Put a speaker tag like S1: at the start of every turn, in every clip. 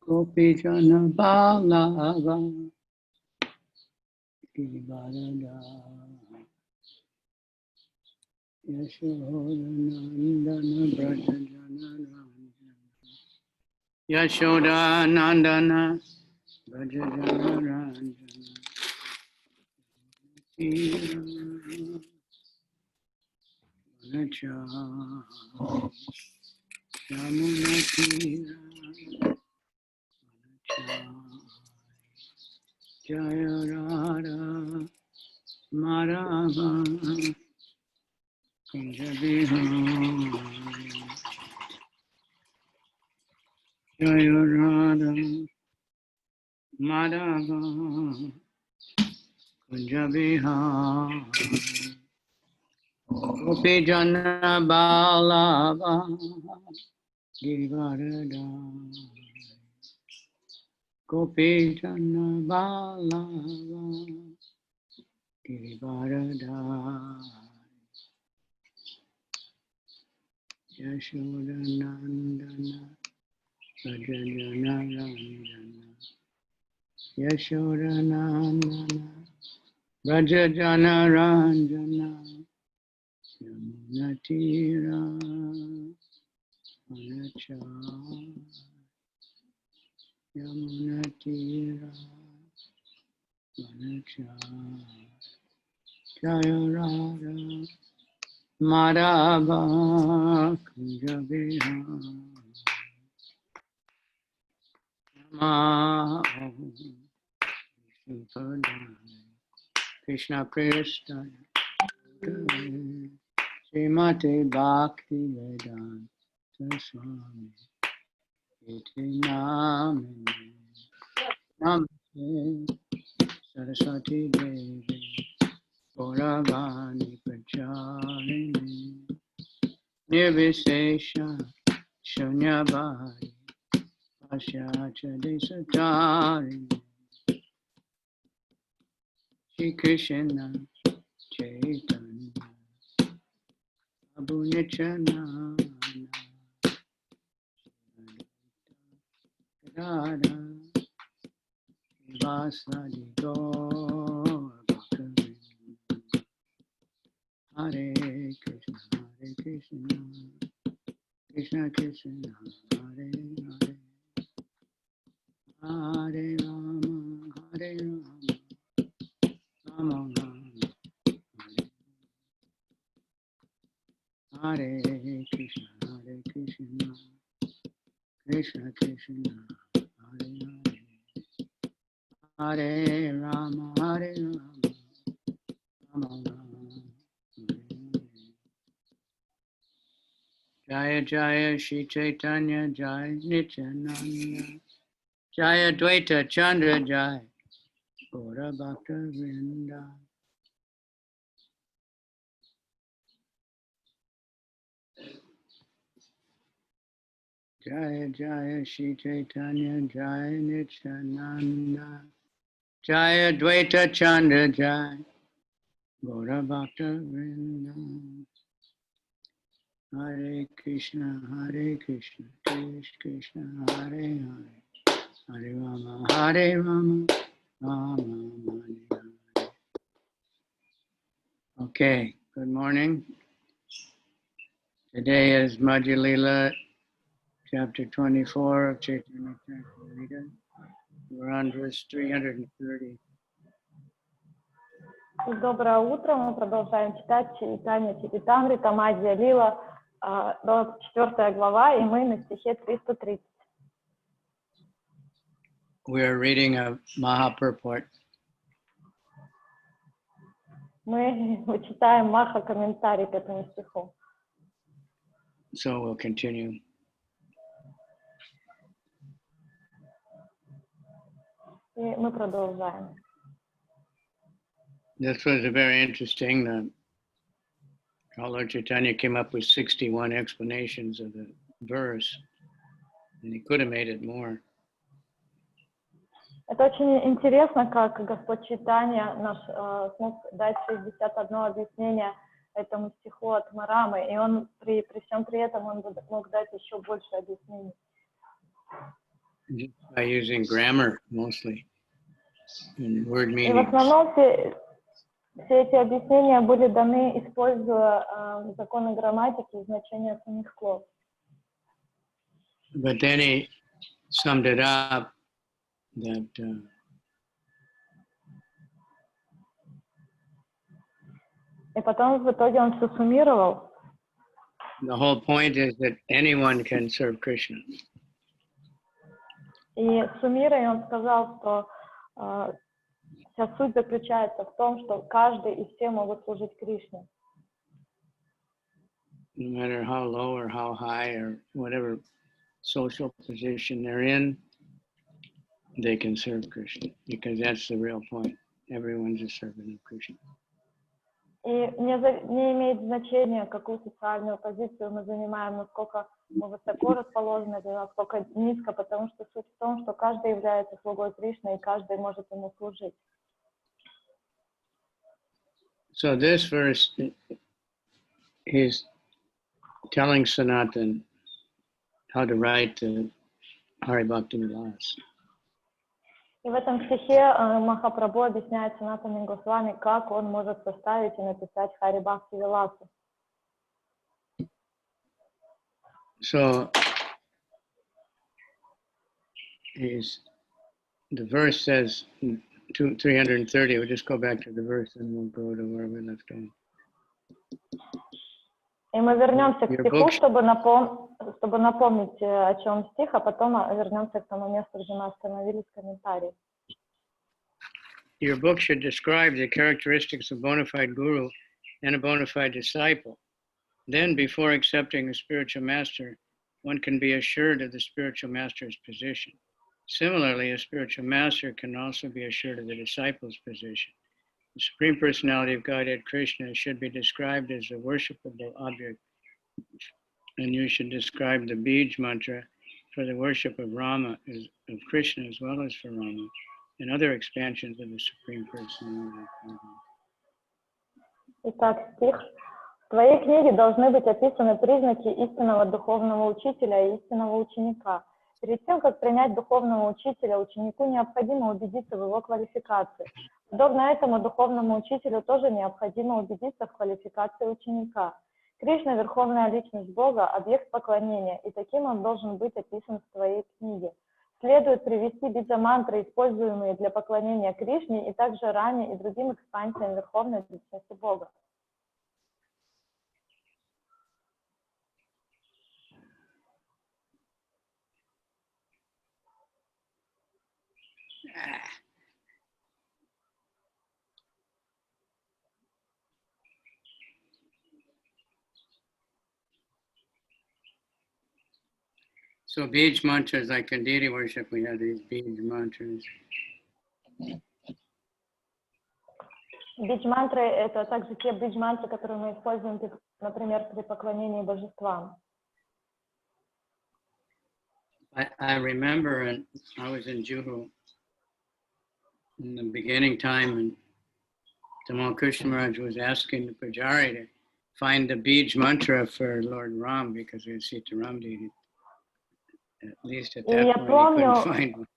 S1: Kavicandra Balava Givarada Yashodanandana Brajajana Yashodanandana Brajajana Ranjana Yamunatira Jaya Radha Marava Kunjabihari Jaya Radha Marava Kunjabihari Gopijana Balava Givarada Gopijana Balava Givarada Yashodanandana Brajajana Ranjana Yashodanandana Brajajana Ranjana Yamunatira Anachara Yamunatira Anachara Jaya Radha Madhava Kunjabihari Namo Krishna Krishna Srimati Bhakti Vedanta Swami Iti Namine Namaste Saraswati Devi Gauravani Pracharini Nirvisesha Shunyabhari Pasyachadi Satarini Shri Krishna Chaitanya Prabhu Nityananda Radha Vasadi Gaur Bhaktavinda Hare Krishna Krishna Krishna Hare Hare Hare Rama Hare Rama Rama Rama Hare Krishna Krishna Krishna Hare Hare Hare Rama Hare Rama Rama Rama Hare Hare Jaya Jaya Shri Chaitanya Jaya Nityananda Jaya Dvaita Chandra Jaya Gaura Bhakta Vrinda Jaya Jaya Shri Chaitanya Jaya Nityananda Jaya Dvaita Chandra Jaya Gaura Bhakta Vrinda Hare Krishna Krishna Krishna Hare Hare Hare Rama Rama Hare Hare. Okay, good morning. Today is Madhya-lila, chapter 24 of Chaitanya-charitamrita. We're on verse 330.
S2: Доброе утро. Мы продолжаем читать Чайтанья-чаритамрита, Мадхья-лила, 24 глава, и мы на стихе 330.
S1: We are reading a Maha-purport.
S2: Мы читаем Маха-комментарий к этому стиху.
S1: So we'll continue.
S2: И мы продолжаем.
S1: This was a very interesting. Lord Chaitanya came up with 61 explanations of the verse, and he could have made it more.
S2: Это очень интересно, как Господь Чайтанья смог дать 61 объяснение этому стиху Ātmārāma, и он при всем при этом он мог дать еще больше объяснений.
S1: just by using grammar mostly and word
S2: И в
S1: meanings.
S2: основном все эти объяснения были даны, используя законы грамматики и значения самих слов.
S1: But then he summed it up that
S2: И потом в итоге он все суммировал.
S1: the whole point is that anyone can serve Krishna.
S2: И суммируя, он сказал, что вся суть заключается в том, что каждый и все могут служить Кришне.
S1: No matter how low or how high or whatever social position they're in, they can serve Krishna, because that's the real point. Everyone's a servant of Krishna.
S2: И не имеет значения, какую социальную позицию мы занимаем, насколько мы высоко расположены, или насколько низко, потому что суть в том, что каждый является слугой Кришны, и каждый может ему служить.
S1: So this verse is telling Sanatan how to write the Hari Bhakti Vilas.
S2: И в этом стихе Махапрабху объясняет Санатане Госвами, как он может составить и написать Хари Бхакти Виласу.
S1: So the verse says 330. We'll just go back to the verse and we'll go to where we left off.
S2: И мы вернемся к стиху, чтобы напомнить, о чем стих, а потом вернемся к тому месту, где мы остановились в комментарии.
S1: Your book should describe the characteristics of bona fide guru and a bona fide disciple. Then, before accepting a spiritual master, one can be assured of the spiritual master's position. Similarly, a spiritual master can also be assured of the disciple's position. The Supreme Personality of Godhead Krishna should be described as a worshipable object, and you should describe the Bij mantra for the worship of Rama, of Krishna as well as for Rama, and other expansions of the Supreme Personality of Godhead.
S2: Итак, стих. В твоей книге должны быть описаны признаки истинного духовного учителя и истинного ученика. Перед тем, как принять духовного учителя, ученику необходимо убедиться в его квалификации. Подобно этому духовному учителю тоже необходимо убедиться в квалификации ученика. Кришна – верховная личность Бога, объект поклонения, и таким он должен быть описан в твоей книге. Следует привести биджа-мантры, используемые для поклонения Кришне, и также Раме и другим экспансиям верховной личности Бога.
S1: So Bij mantras, like in deity worship, we have these Bij mantras.
S2: Бидж-мантры – это также те бидж-мантры, которые мы используем, например, при поклонении божествам.
S1: I remember, and I was in Juhu in the beginning time, and Tamal Krishna Maharaj was asking the Pujari to find the Bij mantra for Lord Ram, because we had Sita Ram deity. At least at that point, he couldn't find one.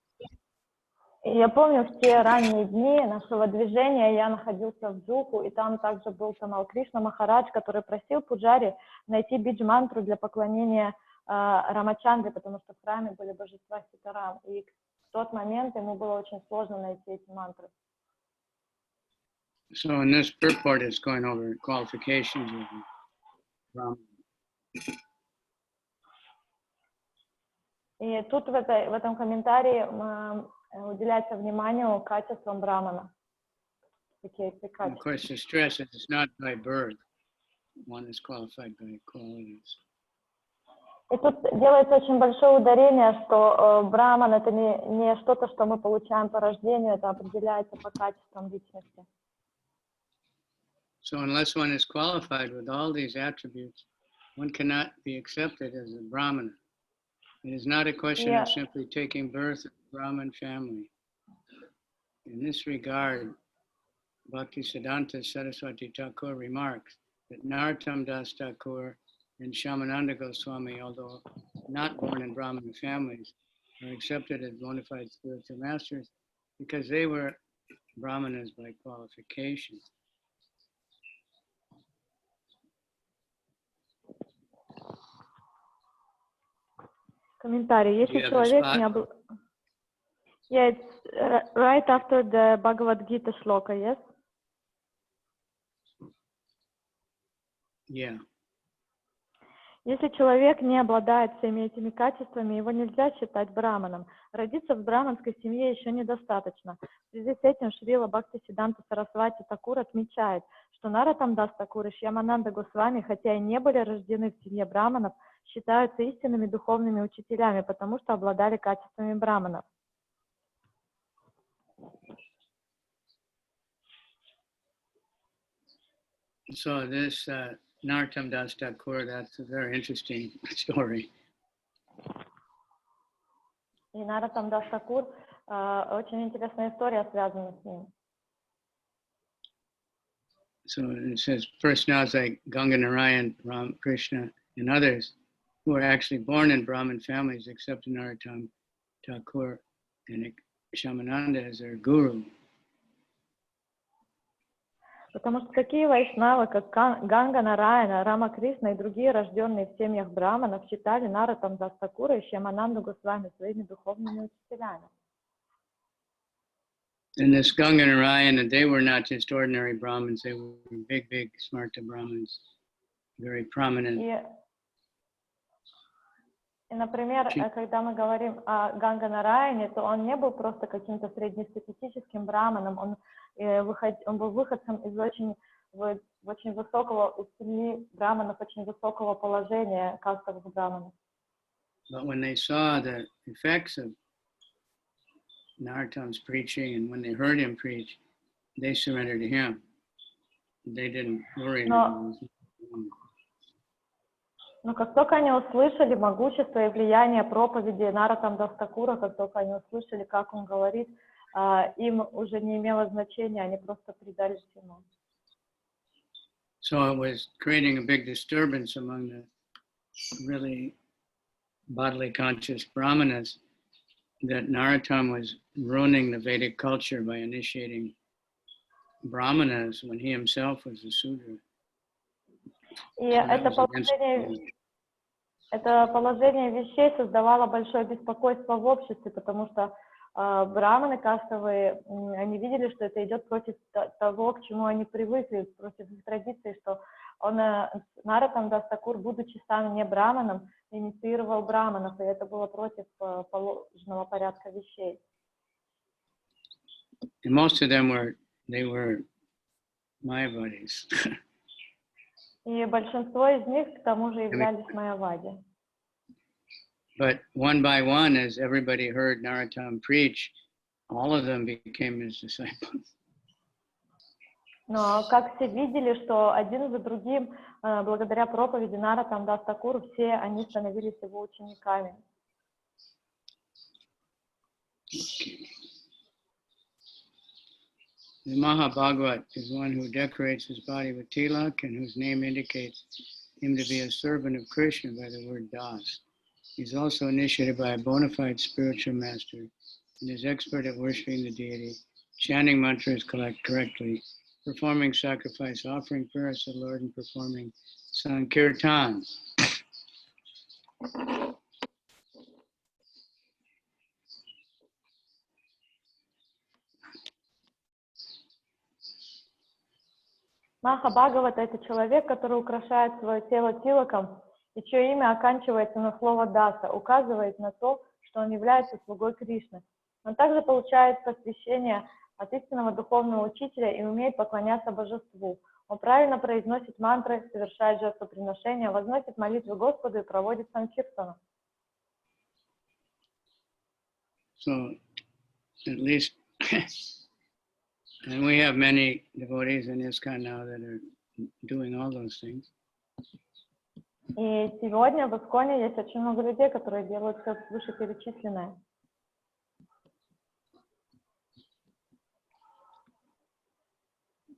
S2: Я помню, в те ранние дни нашего движения я находился в Джуху, и там также был Тамал Кришна Махарадж, который просил Пуджари найти бидж-мантру для поклонения Рамачандре, потому что в храме были божества Ситарам, и в тот момент ему было очень сложно найти эти мантры.
S1: So in this purport, it's going over qualifications of Ram.
S2: И тут в этом комментарии уделяется вниманию качествам Брамана.
S1: Of course, the stress is it's not by birth. One is qualified by qualities.
S2: И тут делается очень большое ударение, что Браман — это не что-то, что мы получаем по рождению, это определяется по качествам личности.
S1: So unless one is qualified with all these attributes, one cannot be accepted as a Brahmana. It is not a question of simply taking birth in a Brahmin family. In this regard, Bhaktisiddhanta Saraswati Thakur remarks that Narottam Das Thakur and Shyamananda Goswami, although not born in Brahmin families, are accepted as bona fide spiritual masters because they were brahmanas by qualification.
S2: Комментарий. Если человек не Yeah, it's right after the Bhagavad Gita shloka, yes?
S1: Yeah.
S2: Если человек не обладает всеми этими качествами, его нельзя считать браманом. Родиться в браманской семье еще недостаточно. В связи с этим Шрила Бхактисиддханта Сарасвати Такур отмечает, что Нароттамдас Такур и Шьямананда Госвами, хотя и не были рождены в семье браманов, считаются истинными духовными учителями, потому что обладали качествами браманов.
S1: So this Narottama Thakur, that's a very interesting story.
S2: И Нароттамдас Такур, очень интересная история связана с ним.
S1: So it says personalities like Ganga Narayan, Ram, Krishna, and others who are actually born in Brahmin families accept Narottama Thakur and Shyamananda as their guru.
S2: Потому что такие вайшнавы, как Ганга Нараяна, Рама Кришна и другие, рожденные в семьях браманов, считали Нароттамдас Такура и Шьямананду Госвами своими духовными учителями.
S1: And this Ganga Narayan, they were not just ordinary Brahmins, they were big Smarta Brahmins, very prominent.
S2: И, например, когда мы говорим о Ганга Нараяне, то он не был просто каким-то среднестатистическим браманом, он был выходцем из очень высокого, у семьи браманов, очень высокого положения кастовых браманов.
S1: But when they saw the effects of Narottama's preaching and when they heard him preach, they surrendered to him. They didn't worry about it.
S2: Но как только они услышали могущество и влияние проповеди Нароттамдас Такура, как только они услышали, как он говорит, им уже не имело значения, они просто предались ему.
S1: So it was creating a big disturbance among the really bodily conscious brahmanas that Narottama was ruining the Vedic culture by initiating brahmanas when he himself was a Sudra.
S2: И это положение вещей создавало большое беспокойство в обществе, потому что браманы кастовые, они видели, что это идет против того, к чему они привыкли, против их традиций, что Нароттамдас Такур, будучи сам не браманом, инициировал браманов, и это было против положенного порядка вещей.
S1: And most of them were Mayavadis.
S2: И большинство из них к тому же являлись майявади.
S1: But one by one, as everybody heard Narottama preach, all of them became his disciples.
S2: Но как все видели, что один за другим, благодаря проповеди Нароттамдас Такуру, все они становились его учениками.
S1: The Mahabhagavat is one who decorates his body with tilak and whose name indicates him to be a servant of Krishna by the word Das. He's also initiated by a bona fide spiritual master and is expert at worshiping the deity, chanting mantras correctly, performing sacrifice, offering prayers to the Lord, and performing Sankirtan.
S2: Махабхагават — это человек, который украшает свое тело тилаком, и чье имя оканчивается на слово «даса», указывает на то, что он является слугой Кришны. Он также получает посвящение от истинного духовного учителя и умеет поклоняться божеству. Он правильно произносит мантры, совершает жертвоприношения, возносит молитвы Господу и проводит санкиртану.
S1: So, at least, and we have many devotees in ISKCON now that are doing all those things.
S2: И сегодня в ИСККОНе есть очень много людей, которые делают все вышеперечисленное.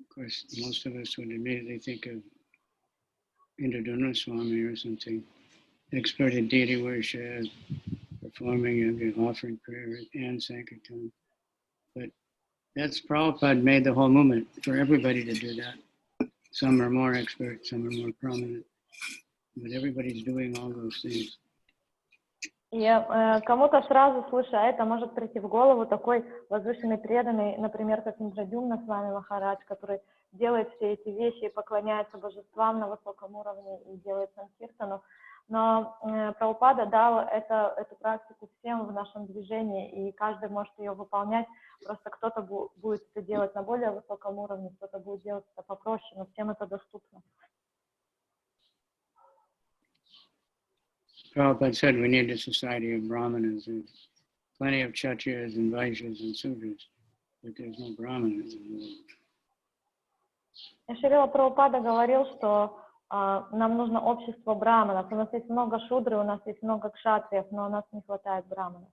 S1: Of course, most of us would immediately think of Kavicandra Swami or something, expert in deity worship, performing, you're offering prayer and Sankirtan. But that's Prabhupada made the whole movement for everybody to do that. Some are more expert, some are more prominent, but everybody's doing all those things.
S2: И кому-то сразу, слыша это, может прийти в голову такой возвышенный преданный, например, как Индрадюмна Свами Махарадж, который делает все эти вещи и поклоняется божествам на высоком уровне и делает санкиртану. Но Прабхупада дал эту практику всем в нашем движении, и каждый может ее выполнять. Просто кто-то будет это делать на более высоком уровне, кто-то будет делать это попроще, но всем это доступно.
S1: Prabhupada said we need a society of Brahmanas. There's plenty of Kshatriyas and Vaishyas and Sudras, but there's no Brahmanas in the world.
S2: И Шрила Прабхупада говорил, что нам нужно общество браманов. У нас есть много шудры, у нас есть много кшатриев, но у нас не хватает браманов.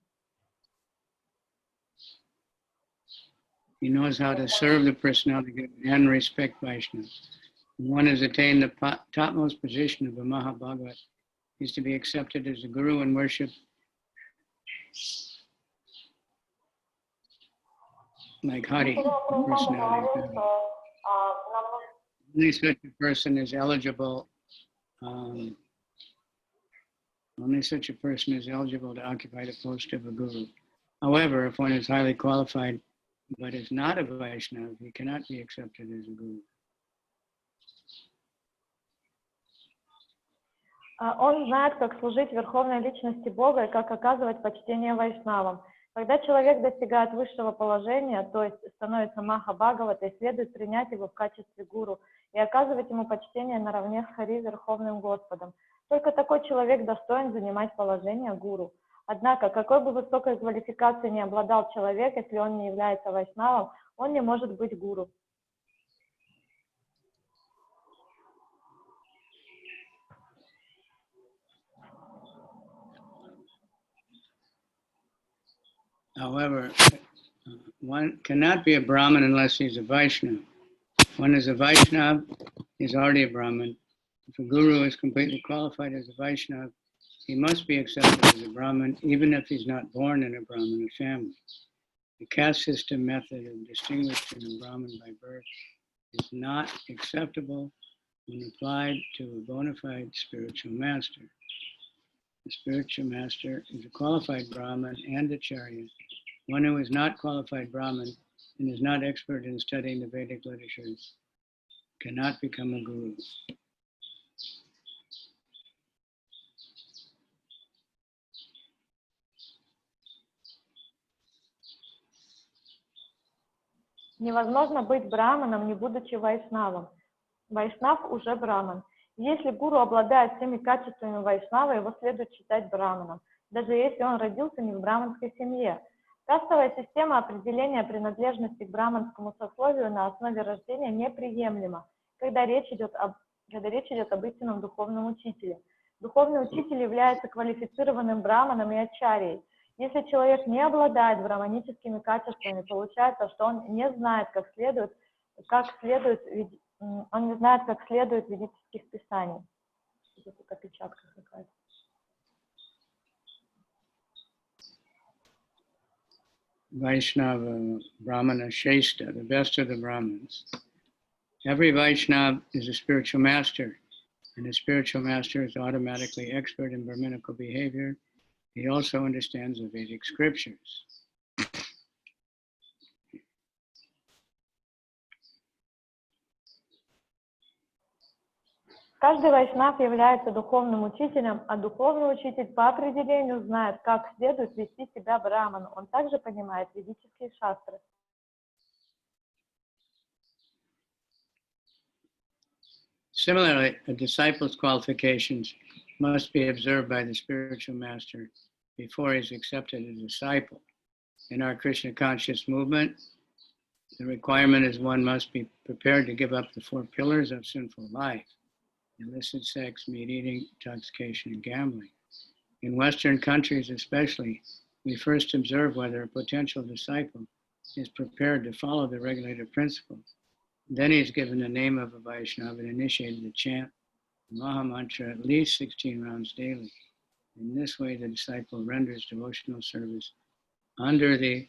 S1: He knows how to serve the personality and respect Vaishnavas. When one has attained the topmost position of a Mahabhagavat, is to be accepted as a guru and worship like Hari, the personality. Only such a person is eligible. Only such a person is eligible to occupy the post of a guru. However, if one is highly qualified but is not a Vaishnava, he cannot be accepted as a guru.
S2: Он знает, как служить верховной личности Бога и как оказывать почтение вайшнавам. Когда человек достигает высшего положения, то есть становится Маха-Бхагаватой, следует принять его в качестве гуру и оказывать ему почтение наравне с Хари, Верховным Господом. Только такой человек достоин занимать положение гуру. Однако, какой бы высокой квалификацией ни обладал человек, если он не является вайшнавом, он не может быть гуру.
S1: However, one cannot be a Brahmin unless he's a Vaishnava. If one is a Vaishnava, he's already a Brahmin. If a guru is completely qualified as a Vaishnava, he must be accepted as a Brahmin, even if he's not born in a Brahmana family. The caste system method of distinguishing a Brahmin by birth is not acceptable when applied to a bona fide spiritual master. The spiritual master is a qualified Brahmin and Acharya. One who is not qualified Brahmin and is not expert in studying the Vedic literatures cannot become a guru.
S2: Невозможно быть браманом, не будучи вайшнавом. Вайшнав уже браман. Если гуру обладает всеми качествами вайшнава, его следует считать браманом, даже если он родился не в браманской семье. Кастовая система определения принадлежности к браманскому сословию на основе рождения неприемлема, когда речь идет об истинном духовном учителе. Духовный учитель является квалифицированным браманом и ачарьей. Если человек не обладает браманическими качествами, получается, что он не знает, как следует ведических писаний. Это опечатка какая-то.
S1: Vaishnava, Brahmana, Shestha, the best of the Brahmins. Every Vaishnava is a spiritual master, and a spiritual master is automatically expert in Brahminical behavior. He also understands the Vedic scriptures.
S2: Каждый вайшнав является духовным учителем, а духовный учитель по определению знает, как следует вести себя браману. Он также понимает ведические шастры.
S1: Similarly, a disciple's qualifications must be observed by the spiritual master before he is accepted as a disciple. In our Krishna conscious movement, the requirement is one must be prepared to give up the 4 pillars of sinful life: illicit sex, meat eating, intoxication, and gambling. In Western countries especially, we first observe whether a potential disciple is prepared to follow the regulated principles. Then he is given the name of a Vaishnava and initiated to chant the Maha Mantra at least 16 rounds daily. In this way, the disciple renders devotional service under the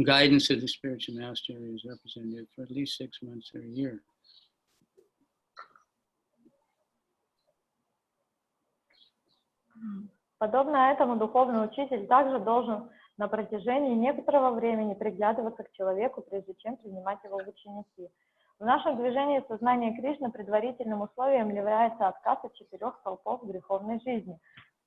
S1: guidance of the spiritual master as representative for at least 6 months or a year.
S2: Подобно этому, духовный учитель также должен на протяжении некоторого времени приглядываться к человеку, прежде чем принимать его в ученики. В нашем движении сознания Кришны предварительным условием является отказ от 4 столпов греховной жизни,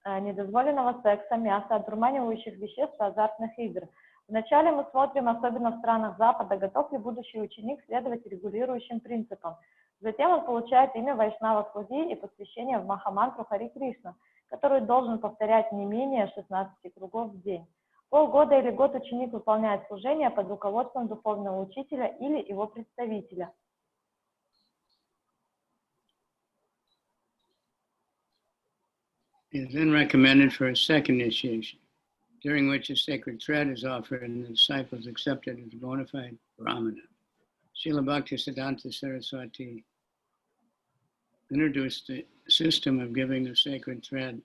S2: недозволенного секса, мяса, одурманивающих веществ и азартных игр. Вначале мы смотрим, особенно в странах Запада, готов ли будущий ученик следовать регулирующим принципам. Затем он получает имя Вайшнава-слуги и посвящение в Махамантру Хари Кришна, которую должен повторять не менее 16 кругов в день. Полгода или год ученик выполняет служение под руководством духовного учителя или его представителя.
S1: It is then recommended for a second initiation, during which a sacred thread is offered and the disciple is accepted as a bona fide brahmana. Srila Bhaktisiddhanta Saraswati introduced the system of giving the sacred thread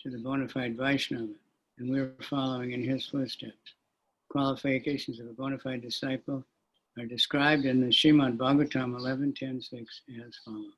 S1: to the bona fide Vaishnava, and we are following in his footsteps. Qualifications of a bona fide disciple are described in the Srimad Bhagavatam 11.10.6 as follows.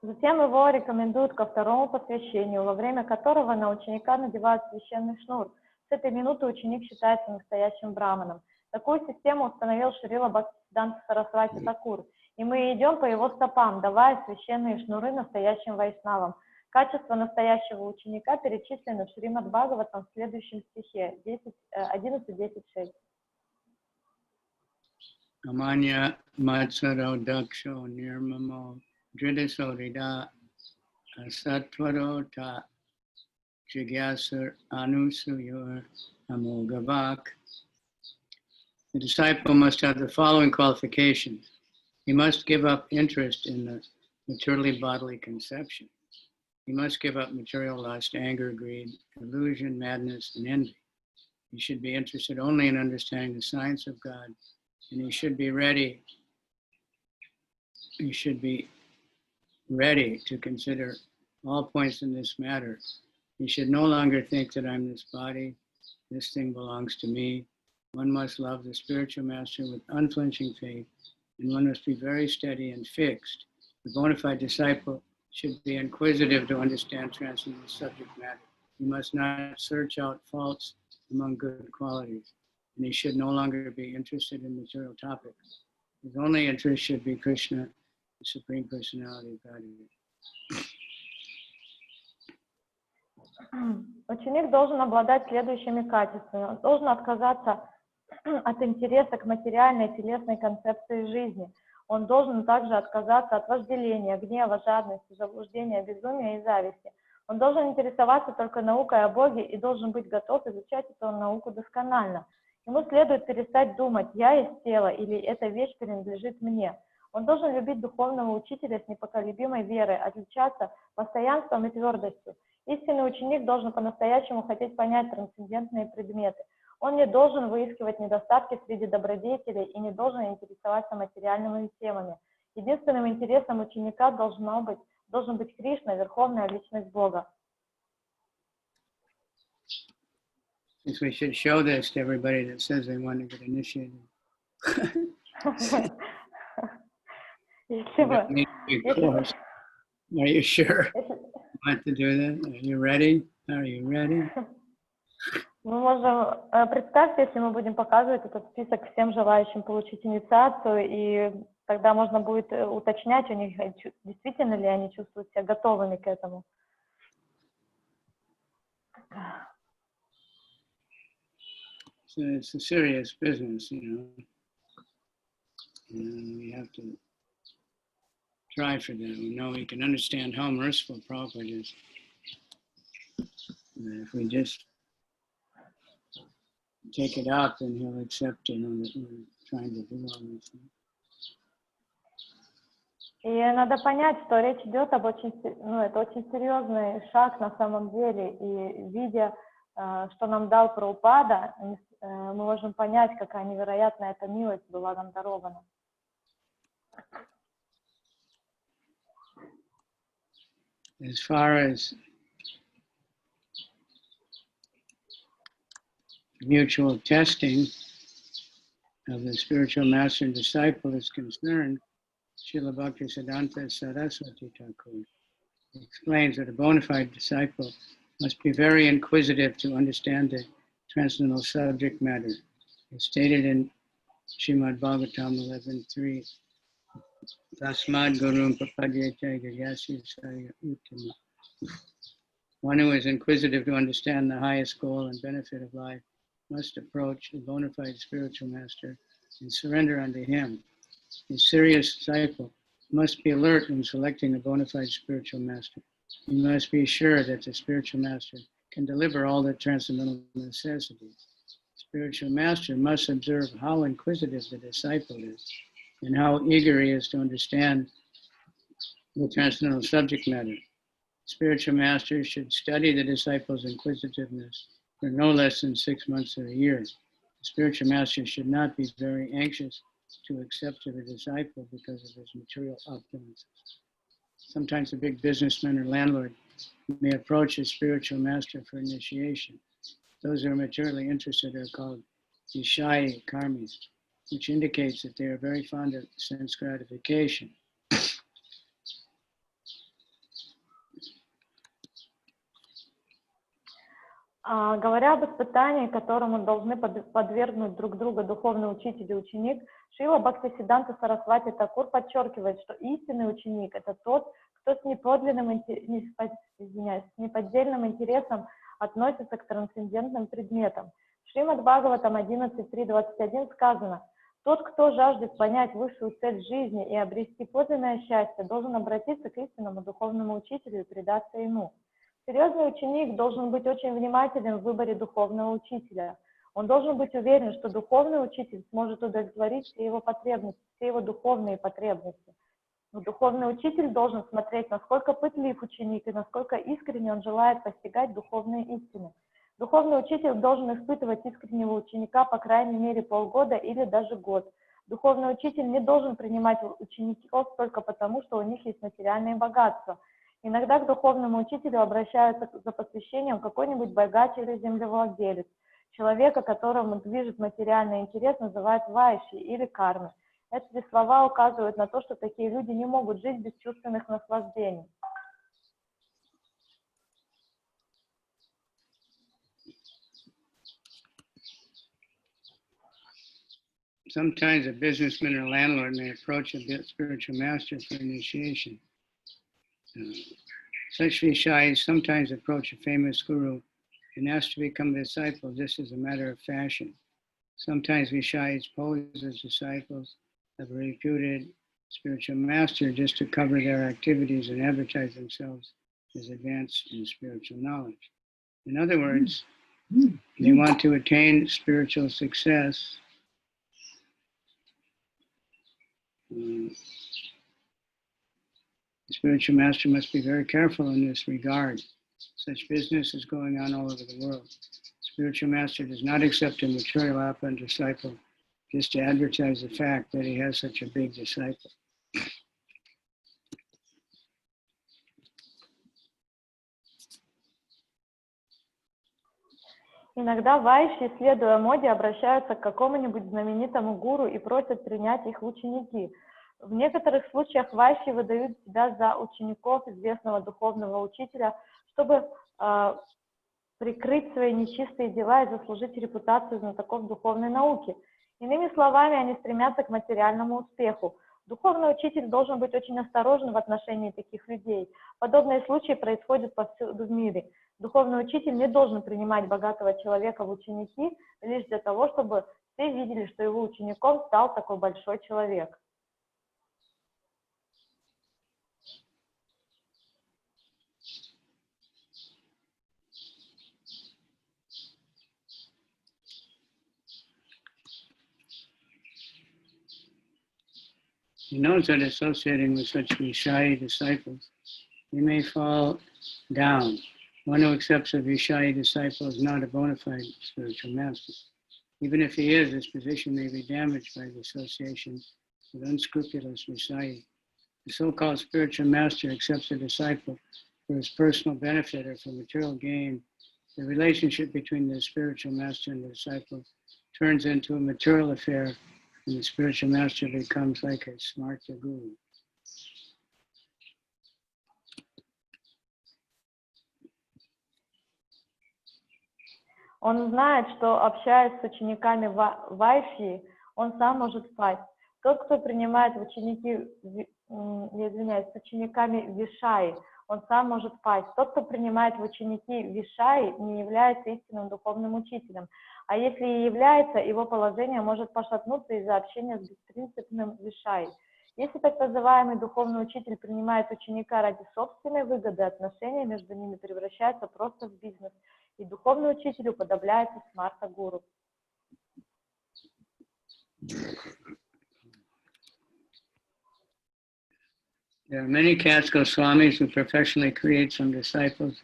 S2: Затем его рекомендуют ко второму посвящению, во время которого на ученика надевают священный шнур. С этой минуты ученик считается настоящим браманом. Такую систему установил Шрила Бхактисиддханта Сарасвати Такур, и мы идем по его стопам, давая священные шнуры настоящим вайшнавам. Качества настоящего ученика перечислены в Шримад Бхагаватам в следующем стихе 11.10.6.
S1: Amanya Matsaro Daksho Nirmamo Dridasodida Satvaro Ta Jigyasur Anusuyur Amogavak. The disciple must have the following qualifications. He must give up interest in the materially bodily conception. He must give up material lust, anger, greed, illusion, madness, and envy. He should be interested only in understanding the science of God, and he should be ready to consider all points in this matter. He should no longer think that I'm this body, this thing belongs to me. One must love the spiritual master with unflinching faith, and one must be very steady and fixed. The bona fide disciple should be inquisitive to understand transcendental subject matter. He must not search out faults among good qualities, and he should no longer be interested in material topics. His only interest should be Krishna, the Supreme Personality of Godhead.
S2: Ученик должен обладать следующими качествами. Он должен отказаться от интереса к материальной телесной концепции жизни. Он должен также отказаться от вожделения, гнева, жадности, заблуждения, безумия и зависти. Он должен интересоваться только наукой о Боге и должен быть готов изучать эту науку досконально. Ему следует перестать думать «я есть тело» или «эта вещь принадлежит мне». Он должен любить духовного учителя с непоколебимой верой, отличаться постоянством и твердостью. Истинный ученик должен по-настоящему хотеть понять трансцендентные предметы. Он не должен выискивать недостатки среди добродетелей и не должен интересоваться материальными темами. Единственным интересом ученика должен быть Кришна, Верховная Личность Бога.
S1: We should show this to everybody that says they want to get initiated. Are you sure you want to do that? Are you ready? Are you ready?
S2: Мы можем, представьте, если мы будем показывать этот список всем желающим получить инициацию, и тогда можно будет уточнять у них, действительно ли они чувствуют себя готовыми к этому.
S1: So it's a serious business, you know. And we have to try for that. We know we can understand how merciful Prabhupada is. And if we just take it out, then he'll accept, you know, that we're trying to do all these things.
S2: И надо понять, что речь идет об это очень серьезный шаг на самом деле. И видя, что нам дал Прабхупада, мы можем понять, какая невероятная эта милость была нам дарована.
S1: as far as mutual testing of the spiritual master and disciple is concerned, Srila Bhaktisiddhanta Saraswati Thakur explains that a bona fide disciple must be very inquisitive to understand the transcendental subject matter. It's stated in Srimad Bhagavatam 11.3, Tasmad Gurum Papadyate Garyasi Saya Uttima. One who is inquisitive to understand the highest goal and benefit of life must approach a bona fide spiritual master and surrender unto him. A serious disciple must be alert when selecting a bona fide spiritual master. He must be sure that the spiritual master can deliver all the transcendental necessities. The spiritual master must observe how inquisitive the disciple is and how eager he is to understand the transcendental subject matter. Spiritual master should study the disciple's inquisitiveness for no less than 6 months or a year. The spiritual master should not be very anxious to accept the disciple because of his material opulences. Sometimes a big businessman or landlord may approach his spiritual master for initiation. Those who are materially interested are called Vishayi karmis, which indicates that they are very fond of sense gratification.
S2: Говоря об испытании, которому должны подвергнуть друг друга духовный учитель и ученик, Шрила Бхактисиддханта Сарасвати Такур подчеркивает, что истинный ученик – это тот, кто с неподдельным интересом относится к трансцендентным предметам. В Шримад Бхагаватам 11.3.21 сказано: «Тот, кто жаждет понять высшую цель жизни и обрести подлинное счастье, должен обратиться к истинному духовному учителю и предаться ему». Серьезный ученик должен быть очень внимателен в выборе духовного учителя. Он должен быть уверен, что духовный учитель сможет удовлетворить все его потребности, все его духовные потребности. Но духовный учитель должен смотреть, насколько пытлив ученик и насколько искренне он желает постигать духовные истины. Духовный учитель должен испытывать искреннего ученика по крайней мере полгода или даже год. Духовный учитель не должен принимать учеников только потому, что у них есть материальные богатства. Иногда к духовному учителю обращаются за посвящением какой-нибудь богач или землевладелец. Человека, которому движет материальный интерес, называют вайши или кармы. Эти слова указывают на то, что такие люди не могут жить без чувственных наслаждений.
S1: Sometimes a businessman or landlord may approach a spiritual master for initiation. Such Vishayas sometimes approach a famous guru and ask to become a disciple just as a matter of fashion. Sometimes Vishayas pose as disciples of a reputed spiritual master just to cover their activities and advertise themselves as advanced in spiritual knowledge. In other words, they want to attain spiritual success. The spiritual master must be very careful in this regard. Such business is going on all over the world. The spiritual master does not accept a material opulent disciple just to advertise the fact that he has such a big disciple.
S2: Иногда вайши, следуя моде, обращаются к какому-нибудь знаменитому гуру и просят принять их в ученики. В некоторых случаях вайши выдают себя за учеников известного духовного учителя, чтобы прикрыть свои нечистые дела и заслужить репутацию знатоков духовной науки. Иными словами, они стремятся к материальному успеху. Духовный учитель должен быть очень осторожен в отношении таких людей. Подобные случаи происходят повсюду в мире. Духовный учитель не должен принимать богатого человека в ученики лишь для того, чтобы все видели, что его учеником стал такой большой человек.
S1: He knows that associating with such Vishayi disciples, he may fall down. One who accepts a Vishayi disciple is not a bona fide spiritual master. Even if he is, his position may be damaged by the association with unscrupulous Vishayi. The so-called spiritual master accepts a disciple for his personal benefit or for material gain, the relationship between the spiritual master and the disciple turns into a material affair, and the spiritual master becomes like a smarta guru.
S2: Он знает, что, общаясь с учениками Вайшьи, он сам может пасть. Тот, кто принимает в ученики, с учениками Вишаи, он сам может пасть. Тот, кто принимает в ученики Вишаи, не является истинным духовным учителем. А если и является, его положение может пошатнуться из-за общения с беспринципным Вишаи. Если так называемый духовный учитель принимает ученика ради собственной выгоды, отношения между ними превращаются просто в бизнес, и духовный учитель уподобляется смарта-гуру.
S1: There are many caste Goswamis who professionally create some disciples,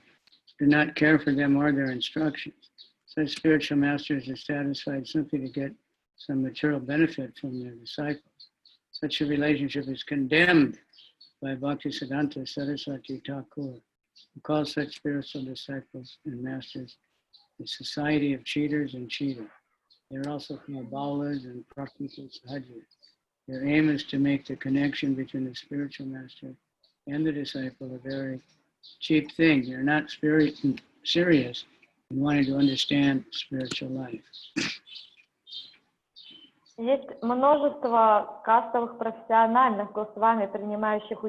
S1: do not care for them or their instructions. Such spiritual masters are satisfied simply to get some material benefit from their disciples. Such a relationship is condemned by Bhaktisiddhanta Saraswati Thakur, who calls such spiritual disciples and masters the society of cheaters and cheated. They are also called baulas and prakriti sahajas. Their aim is to make the connection between the spiritual master and the disciple a very cheap thing. They're not serious in wanting to understand spiritual life.
S2: Есть множество кастовых профессиональных Госвами, принимающих в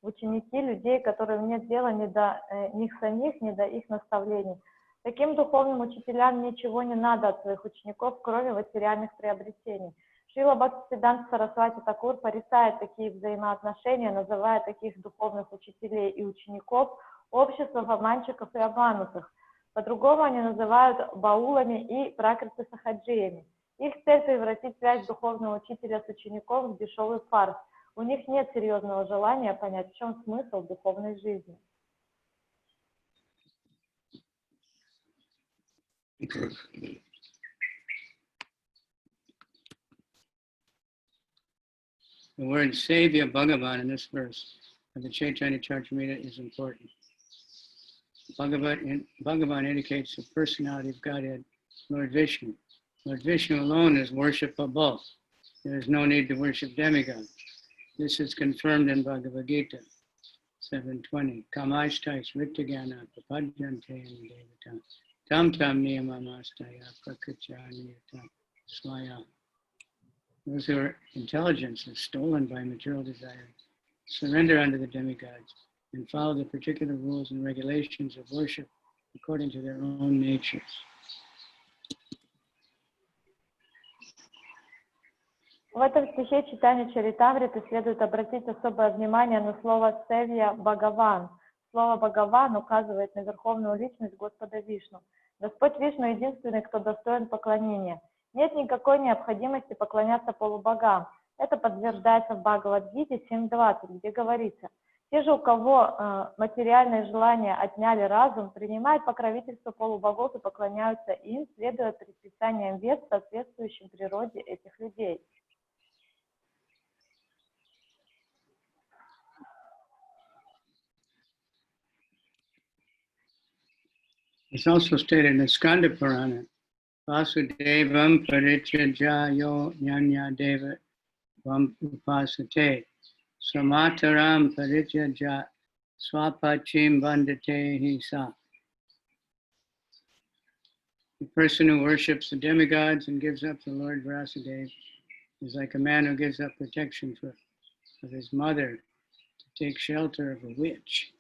S2: ученики людей, которым нет дела ни до них самих, ни до их наставлений. Таким духовным учителям ничего не надо от своих учеников, кроме материальных приобретений. Шрила Бхактисиддханта Сарасвати Такур порицает такие взаимоотношения, называя таких духовных учителей и учеников обществом обманщиков и обманутых. По-другому они называют баулами и пракрити сахаджиями. Их цель превратить связь духовного учителя с учеником в дешевый фарс. У них нет серьезного желания понять, в чем смысл духовной жизни.
S1: The word Savior Bhagavan in this verse of the Chaitanya-charitamrita is important. Bhagavan indicates the personality of Godhead, Lord Vishnu. Lord Vishnu alone is worshipable. There is no need to worship demigods. This is confirmed in Bhagavad Gita 7:20. Kamaishtais rittagana papadjante devata tam tam niyamamastaya prakrityaniyatam swaya. Those who are intelligence is stolen by material desire, surrender unto the demigods, and follow the particular rules and regulations of worship according to their own natures.
S2: В этом стихе Чайтанья-чаритамриты следует обратить особое внимание на слово «севья Бхагаван». Слово «Бхагаван» указывает на верховную личность Господа Вишну. Господь Вишну единственный, кто достоин поклонения. Нет никакой необходимости поклоняться полубогам. Это подтверждается в Бхагавад-гите 7.20, где говорится: «Те же, у кого материальные желания отняли разум, принимают покровительство полубогов и поклоняются им, следуя предписаниям вед, соответствующим природе этих людей».
S1: It's also stated in the Skanda Purana, Vasudevam Parityajyo Nyanya Deva Vam Upasate Samataram Parityaja Swapachim Vandate Hisa. The person who worships the demigods and gives up the Lord Vasudeva is like a man who gives up protection of his mother to take shelter of a witch.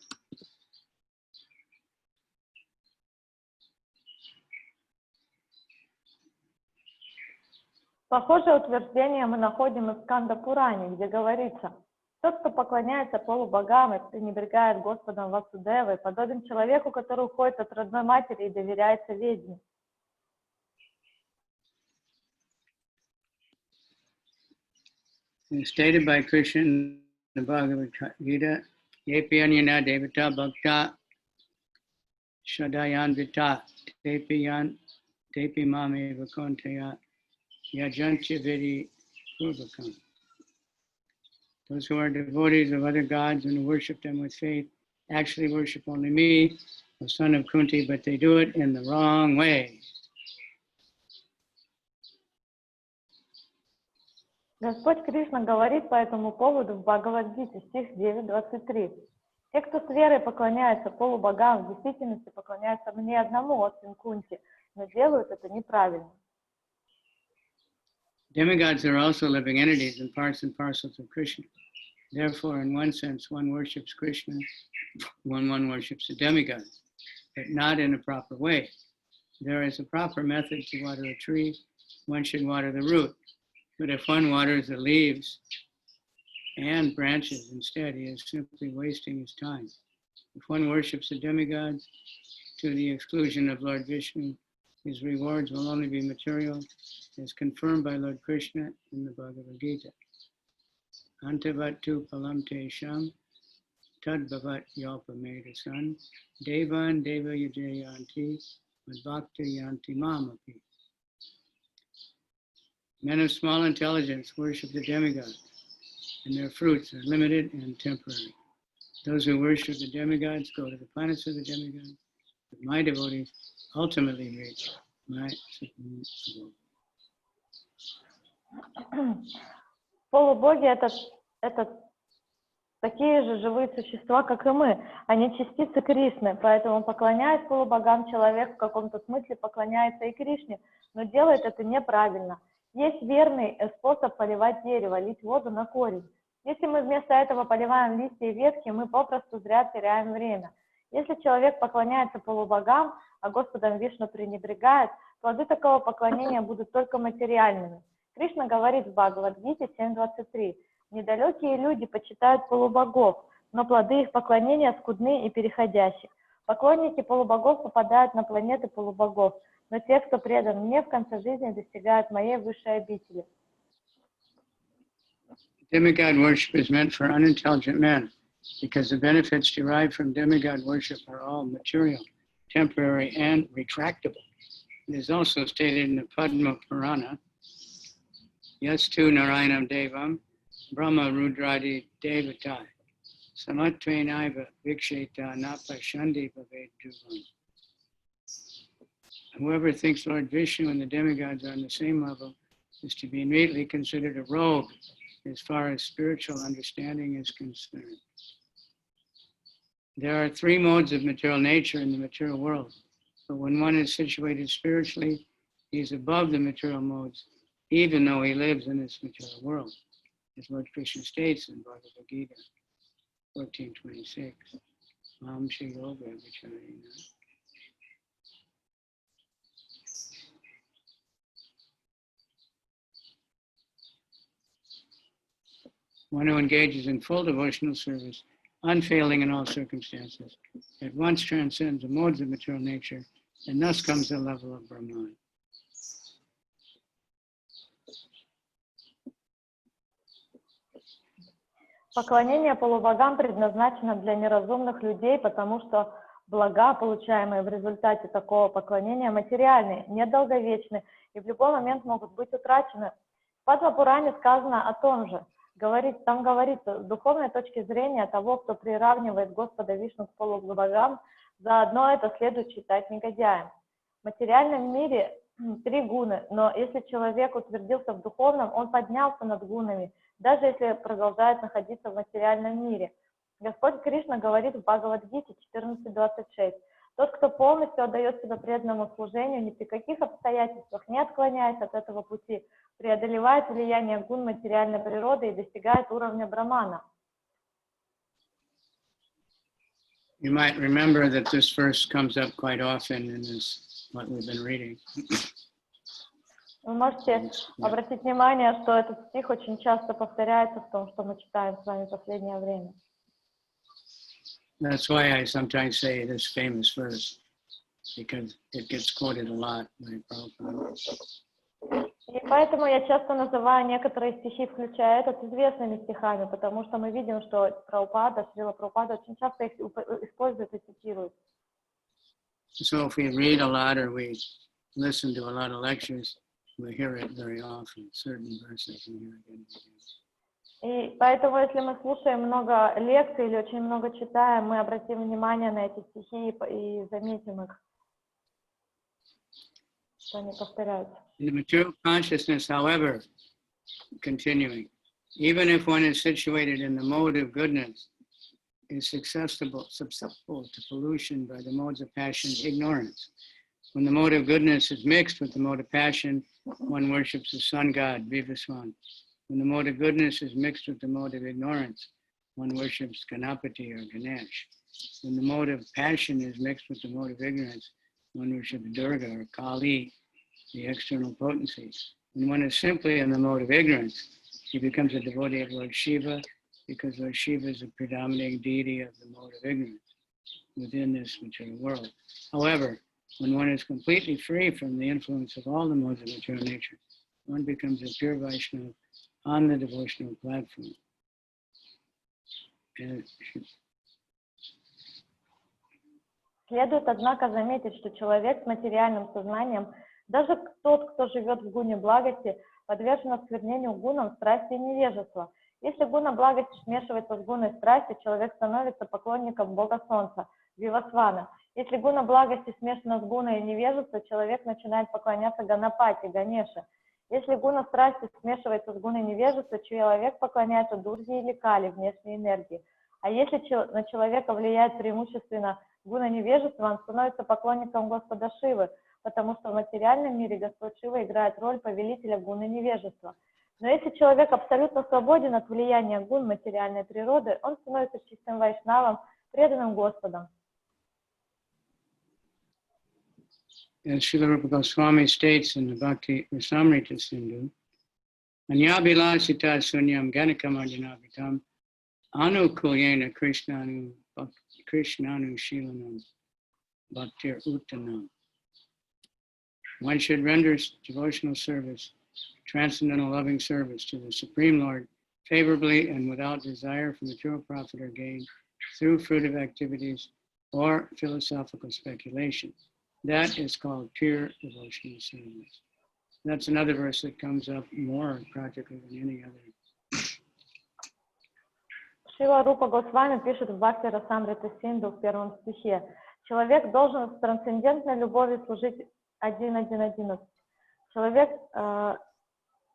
S2: Похожее утверждение мы находим и в Сканда-пуране, где говорится: «Тот, кто поклоняется полубогам и пренебрегает Господом Васудевой, подобен человеку, который уходит от родной матери и доверяется ведьме».
S1: Stated by Krishna in the Bhagavad Gita, Yepi Anyana Devata Bhakta Shadayan Vita Tepi Mame Vakontaya Yajantya Vidi Purvakam. Those who are devotees of other gods and who worship them with faith actually worship only me, the son of Kunti, but they do it in the wrong way.
S2: Господь Кришна говорит по этому поводу в Бхагавад-гите, стих 9:23. Те, кто с верой поклоняется полубогам, в действительности поклоняются мне одному, о сын Кунти, но делают это неправильно.
S1: Demigods are also living entities and parcels of Krishna. Therefore, in one sense, one worships Krishna when one worships the demigods, but not in a proper way. There is a proper method to water a tree. One should water the root. But if one waters the leaves and branches instead, he is simply wasting his time. If one worships the demigods to the exclusion of Lord Vishnu, his rewards will only be material, as confirmed by Lord Krishna in the Bhagavad Gita. Antavat tu palam te sham, tad bhavat yalpamedasan, devan deva yajayanti, madbhakta yanti mamapi. Men of small intelligence worship the demigods, and their fruits are limited and temporary. Those who worship the demigods go to the planets of the demigods, but my devotees ultimately reach my supreme abode.
S2: Полубоги это такие же живые существа, как и мы. Они частицы Кришны, поэтому, поклоняясь полубогам, человек в каком-то смысле поклоняется и Кришне, но делает это неправильно. Есть верный способ поливать дерево, лить воду на корень. Если мы вместо этого поливаем листья и ветки, мы попросту зря теряем время. Если человек поклоняется полубогам, а Господом Вишну пренебрегает, плоды такого поклонения будут только материальными. Кришна говорит в Бхагавад-гите 7.23: «Недалекие люди почитают полубогов, но плоды их поклонения скудны и переходящие. Поклонники полубогов попадают на планеты полубогов, но те, кто предан мне, в конце жизни достигают моей высшей обители».
S1: Demigod worship is meant for unintelligent men, because the benefits derived from demigod worship are all material, temporary, and retractable. It is also stated in the Padma Purana, Yastu Narayanam Devam, Brahma Rudradi Devatai, Samatvenaiva Viksheta Napashandi Bhaved Dhuvam. Whoever thinks Lord Vishnu and the demigods are on the same level is to be immediately considered a rogue as far as spiritual understanding is concerned. There are three modes of material nature in the material world, but when one is situated spiritually, he is above the material modes, even though he lives in this material world, as Lord Krishna states in Bhagavad Gita 14:26. Mam Shri Yoga Vicharina. One who engages in full devotional service, unfailing in all circumstances, at once transcends the modes of material nature, and thus comes to the level of Brahman.
S2: Поклонение полубогам предназначено для неразумных людей, потому что блага, получаемые в результате такого поклонения, материальны, недолговечны и в любой момент могут быть утрачены. В Падма-пуране сказано о том же. Там говорится, с духовной точки зрения того, кто приравнивает Господа Вишну к полубогам, заодно это следует считать негодяем. В материальном мире три гуны, но если человек утвердился в духовном, он поднялся над гунами, даже если продолжает находиться в материальном мире. Господь Кришна говорит в Бхагавад-гите 14.26: «Тот, кто полностью отдает себя преданному служению, ни при каких обстоятельствах не отклоняясь от этого пути, преодолевает влияние гун материальной природы и достигает уровня брамана».
S1: You might remember that this verse comes up quite often in this, what we've been reading.
S2: Вы можете обратить внимание, что этот стих очень часто повторяется в том, что мы читаем с вами в последнее время.
S1: That's why I sometimes say this famous verse, because it gets quoted a lot by Prabhupada.
S2: И поэтому я часто называю некоторые стихи, включая этот, известными стихами, потому что мы видим, что Шрила Прабхупада очень часто их использует и цитирует.
S1: So if we read a lot or we listen to a lot of lectures, we hear it very often, certain verses we hear again and again.
S2: И поэтому, если мы слушаем много лекций или очень много читаем, мы обратим внимание на эти стихи и заметим их, что они повторяются.
S1: In the material consciousness, however, continuing, even if one is situated in the mode of goodness, is susceptible to pollution by the modes of passion, ignorance. When the mode of goodness is mixed with the mode of passion, one worships the sun god, Vivaswan. When the mode of goodness is mixed with the mode of ignorance, one worships Ganapati or Ganesh. When the mode of passion is mixed with the mode of ignorance, one worships Durga or Kali, the external potencies. When one is simply in the mode of ignorance, he becomes a devotee of Lord Shiva, because Lord Shiva is the predominating deity of the mode of ignorance within this material world. However, when one is completely free from the influence of all the modes of material nature, one becomes a pure Vaishnava on the devotional platform.
S2: Следует, однако, заметить, что человек с материальным сознанием, даже тот, кто живет в гуне благости, подвержен осквернению гунам страсти и невежества. Если гуна благости смешивается с гуной страсти, человек становится поклонником Бога Солнца, Вивасвана. Если гуна благости смешана с гуной невежества, человек начинает поклоняться Ганапати, Ганеше. Если гуна страсти смешивается с гуной невежества, человек поклоняется Дурге или Кали, внешней энергии. А если на человека влияет преимущественно гуна невежества, он становится поклонником Господа Шивы, потому что в материальном мире Господь Шива играет роль повелителя гуны невежества. Но если человек абсолютно свободен от влияния гун материальной природы, он становится чистым вайшнавом, преданным Господом.
S1: As Srila Rupa Goswami states in the Bhakti-rasamrita Sindhu, Anyabhilasita sunyam ganakamadinavitam anukulyena krishnanu shilanam bhaktir uttanam. One should render devotional service, transcendental loving service to the Supreme Lord favorably and without desire for material profit or gain through fruitive activities or philosophical speculation. That is called pure devotional service. That's another verse that comes up more practically than any other.
S2: Шрила Рупа Госвами пишет в Бхакти-расамрите Синду в 1 стихе: человек должен с трансцендентной любовью служить 1.1.11. Человек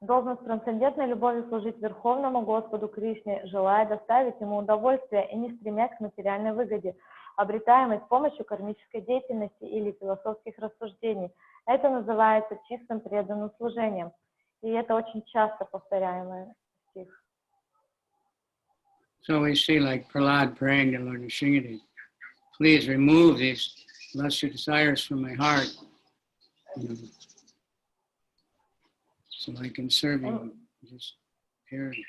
S2: должен с трансцендентной любовью служить Верховному Господу Кришне, желая доставить ему удовольствие и не стремясь к материальной выгоде, обретаемой с помощью кармической деятельности или философских рассуждений. Это называется чистым преданным служением. И это очень часто повторяемый стих.
S1: So we see, like Prahlad praying to Lord Nrsimhadev, please remove these lesser desires from my heart, so I can serve you just purely.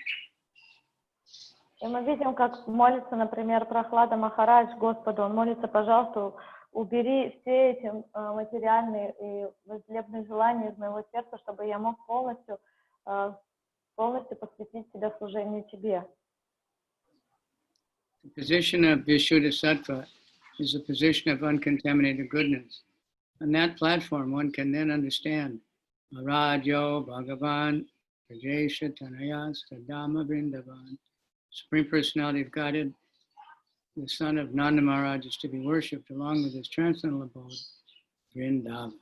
S2: И мы видим, как молится, например, Прахлада Махарадж Господу. Он молится: пожалуйста, убери все эти материальные и возлюбленные желания из моего сердца, чтобы я мог полностью посвятить себя служению Тебе.
S1: The position of Vishuddha is a position of uncontaminated goodness. On that platform, one can then understand Aradyo Bhagavan Prajesha Tanayas Tadama Vrindavan. Supreme Personality of Godhead, the son of Nanda Maharaj, is to be worshipped along with his transcendental abode, Vrindavan.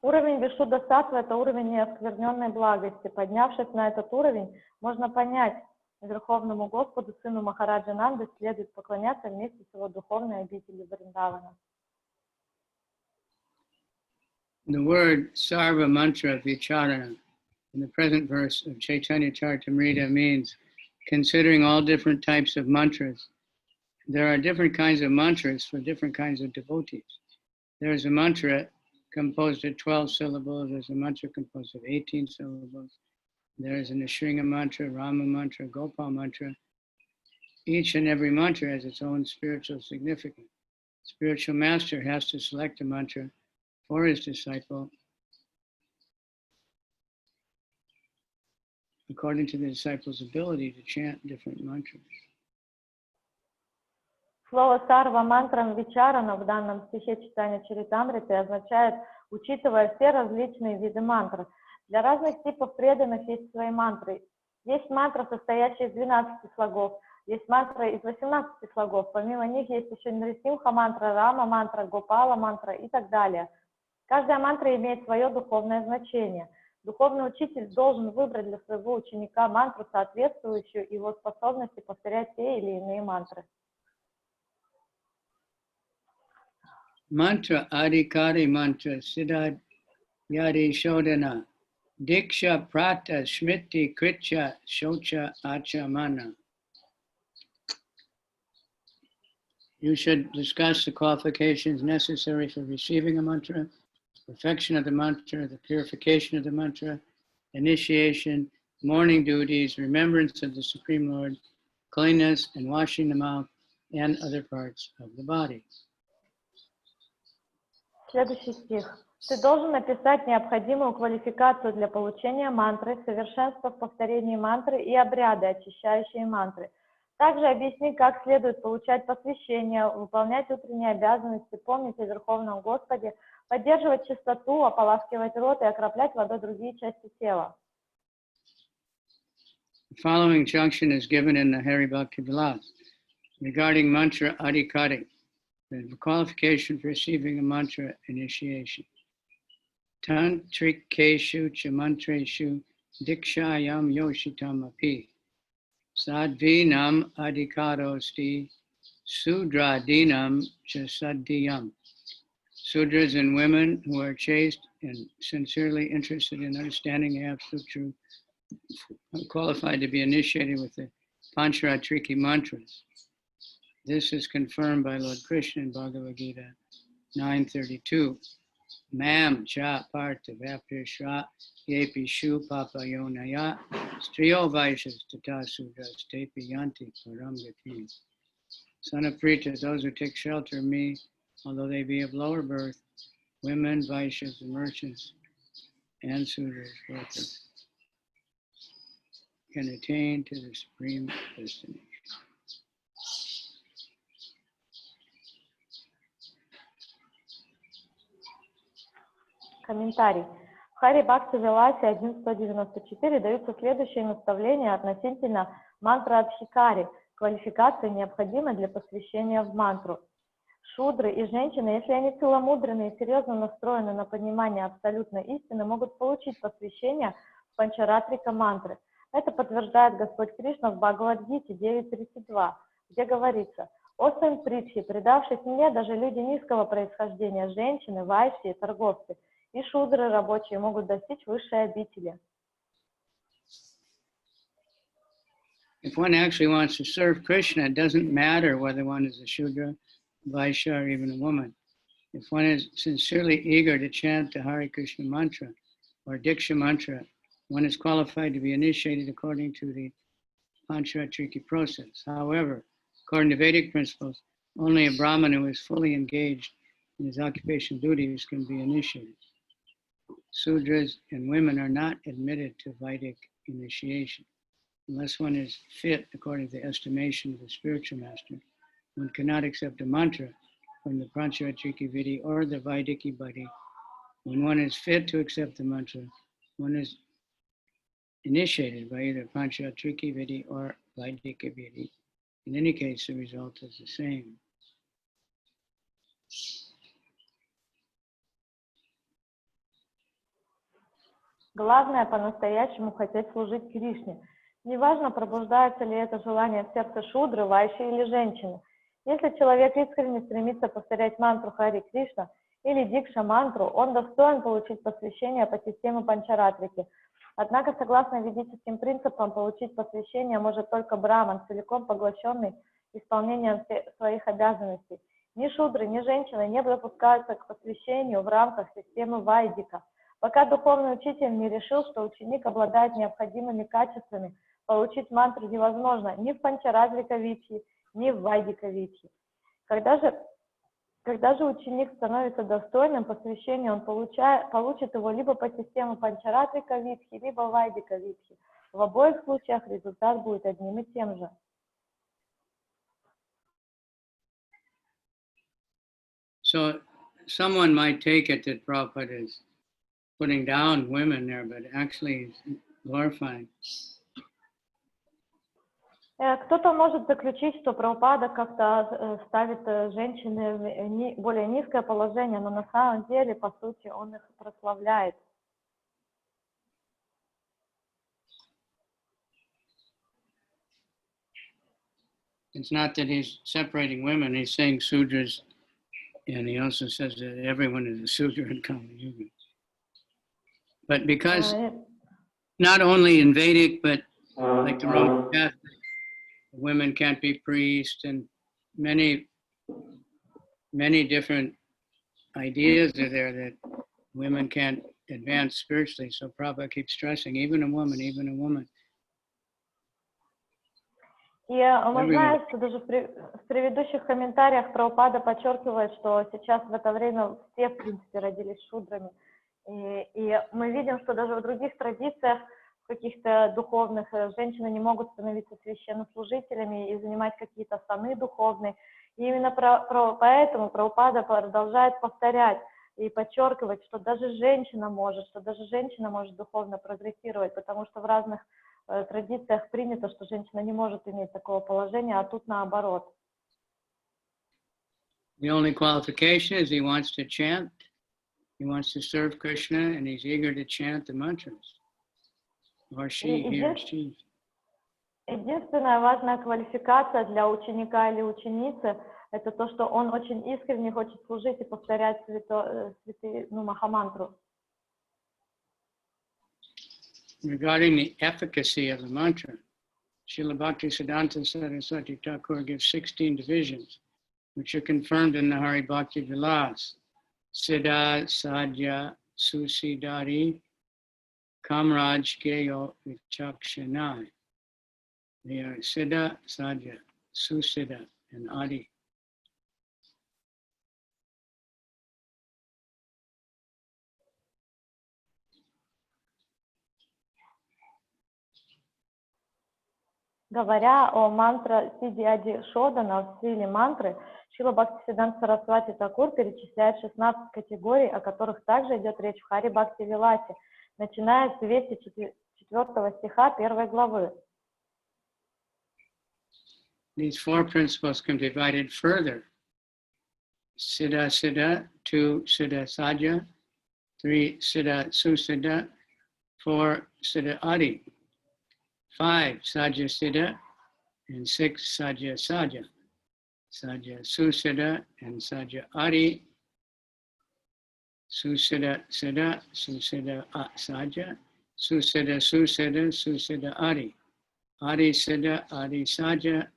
S2: Уровень Вишудда-саттва – это уровень неоскверненной благости. Поднявшись на этот уровень, можно понять, Верховному Господу, сыну Махараджа Нанды, следует поклоняться вместе с его духовной обителью Вриндавана.
S1: The word Sarva Mantra Vicharana in the present verse of Chaitanya-charitamriта means considering all different types of mantras. There are different kinds of mantras for different kinds of devotees. There is a mantra composed of 12 syllables. There's a mantra composed of 18 syllables. There is a Nrsimha mantra, Rama mantra, Gopal mantra. Each and every mantra has its own spiritual significance. Spiritual master has to select a mantra for his disciple according to the disciple's ability to chant different mantras.
S2: Слово «сарва мантрам вичарана» в данном стихе Чайтанья-чаритамриты означает «учитывая все различные виды мантр». Для разных типов преданных есть свои мантры. Есть мантра, состоящая из 12 слогов, есть мантра из 18 слогов. Помимо них есть еще Нрисимха мантра, Рама мантра, Гопала мантра и так далее. Каждая мантра имеет свое духовное значение. Духовный учитель должен выбрать для своего ученика мантру, соответствующую его способности повторять те или иные мантры.
S1: Mantra adhikari mantra siddha yadi shodhana diksha prata smriti kritya shocha achamana. You should discuss the qualifications necessary for receiving a mantra, perfection of the mantra, the purification of the mantra, initiation, morning duties, remembrance of the Supreme Lord, cleanness and washing the mouth and other parts of the body.
S2: Следующий стих. Ты должен описать необходимую квалификацию для получения мантры, совершенство в повторении мантры и обряды, очищающие мантры. Также объясни, как следует получать посвящение, выполнять утренние обязанности, помнить о Верховном Господе, поддерживать чистоту, ополаскивать рот и окроплять водой другие части тела.
S1: The following injunction is given in the Hari Bhakti Vilas regarding mantra adhikari, the qualification for receiving a mantra initiation. Tantrikeshu cha mantreshu dikshayam yoshitam api sadvinam adhikarosti sudradinam cha saddhiyam. Sudras and women who are chaste and sincerely interested in understanding the absolute truth are qualified to be initiated with the Pancharatriki mantras. This is confirmed by Lord Krishna in Bhagavad Gita 9:32. Mam cha partha vapishra yepi shu papa yonaya striyo vaishas tata sudras tepi yanti param gati. Son of Prita, those who take shelter of me, although they be of lower birth, women, vaishyas, and merchants, and sudras, workers, can attain to the supreme destination.
S2: Комментарий. В Хари Бхакти Виласе 1.194 даются следующие наставления относительно мантры Адхикари, квалификации, необходимой для посвящения в мантру. Шудры и женщины, если они целомудренны и серьезно настроены на понимание абсолютной истины, могут получить посвящение в Панчаратрика мантры. Это подтверждает Господь Кришна в Бхагавад-гите 9.32, где говорится: «О сын Притхи, предавшись мне, даже люди низкого происхождения, женщины, вайши, торговцы и шудры рабочие могут достичь высшей обители».
S1: If one actually wants to serve Krishna, it doesn't matter whether one is a Shudra, Vaishya, or even a woman. If one is sincerely eager to chant the Hare Krishna mantra or Diksha mantra, one is qualified to be initiated according to the Pancharatriki process. However, according to Vedic principles, only a Brahmin who is fully engaged in his occupational duties can be initiated. Sudras and women are not admitted to Vedic initiation. Unless one is fit according to the estimation of the spiritual master, one cannot accept a mantra from the Pancharatriki Vidi or the Vaidiki Bhakti. When one is fit to accept the mantra, one is initiated by either Pancharatriki Vidi or Vaidiki Vidi. In any case, the result is the same.
S2: Главное по-настоящему хотеть служить Кришне. Неважно, пробуждается ли это желание в сердце шудры, вайши или женщины. Если человек искренне стремится повторять мантру Хари Кришна или Дикша мантру, он достоин получить посвящение по системе Панчаратрики. Однако, согласно ведическим принципам, получить посвящение может только браман, целиком поглощенный исполнением своих обязанностей. Ни шудры, ни женщины не допускаются к посвящению в рамках системы Вайдика, пока духовный учитель не решил, что ученик обладает необходимыми качествами. Получить мантру невозможно ни в Панчаратрика Витхи, ни в Вайдика Витхи. Когда же ученик становится достойным посвящения, он получит его либо по системе Панчаратрика Витхи, либо Вайдика Витхи. В обоих случаях результат будет одним и тем же.
S1: So someone might take it that Prabhupada is putting down women there, but actually he's glorifying.
S2: Кто-то может заключить, что Прабхупада как-то ставит женщин в более низкое положение, но на самом деле, по сути, он их прославляет.
S1: It's not that he's separating women, he's saying Sudras, and he also says that everyone is a Sudra in Kama Yuga. But because not only in Vedic, but like the Roman Catholic, women can't be priests, and many different ideas are there that women can't advance spiritually. So Prabhupada keeps stressing, even a woman.
S2: И мы знаем, что даже в предыдущих комментариях Прабхупада подчеркивает, что сейчас в это время все, в принципе, родились шудрами. И мы видим, что даже в других традициях, в каких-то духовных, женщины не могут становиться священнослужителями и занимать какие-то саны духовные. И именно поэтому Прабхупада продолжает повторять и подчеркивать, что даже женщина может духовно прогрессировать, потому что в разных традициях принято, что женщина не может иметь такого положения, а тут наоборот.
S1: The only qualification is he wants to chant, he wants to serve Krishna, and he's eager to chant the mantras. Or she, he or she.
S2: Единственная важная квалификация для ученика или ученицы – это то, что он очень искренне хочет служить и повторять махамантру.
S1: Regarding the efficacy of the mantra, Srila Bhaktisiddhanta Saraswati Thakur gives 16 divisions, which are confirmed in the Hari Bhakti Vilas. Siddha, Sadhya, Susidari, Kamraj, Geyo, Vichakshanai. They are Siddha, Sadhya, Susiddha, and Adi.
S2: Говоря о мантре Сидди Ади Шодана в стиле мантры, Шрила Бхактисиддханта Сарасвати Такур перечисляет 16 категорий, о которых также идет речь в Хари Бхакти Виласе, начиная с 204 стиха 1 главы.
S1: These four principles can be divided further. Siddha Siddha, 2 Siddha Sadhya, 3 Siddha Susiddha, 4 Siddha Adi, 5 Sadhya Siddha, and 6 Sadhya Sadhya. Sadhya Susiddha and Sadhya Adi, Susiddha Siddha, Susiddha Sadhya, Susiddha Susiddha, Susiddha Adi, Adi Siddha, Adi Sadhya,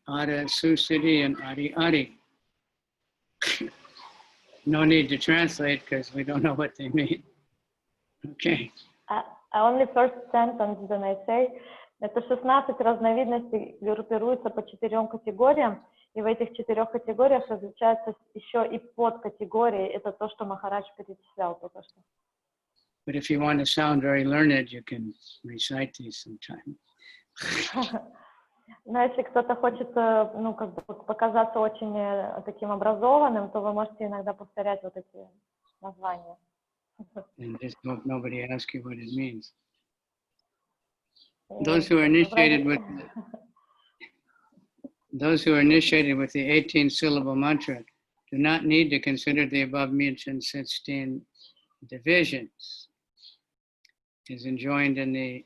S1: Ada Susiddhi, and Adi Adi. No need to translate because we don't know what they mean. Okay.
S2: Only first sentence, then I say, это 16 разновидностей группируются по 4 категориям, и в этих 4 категориях различаются еще и подкатегории. Это то, что Махарадж перечислял только что.
S1: But if you want to sound very learned, you can recite these sometime.
S2: Но если кто-то хочет, показаться очень таким образованным, то вы можете иногда повторять вот эти названия.
S1: And just hope nobody asks you what it means. Those who are initiated with the 18-syllable mantra do not need to consider the above-mentioned 16 divisions, as enjoined in the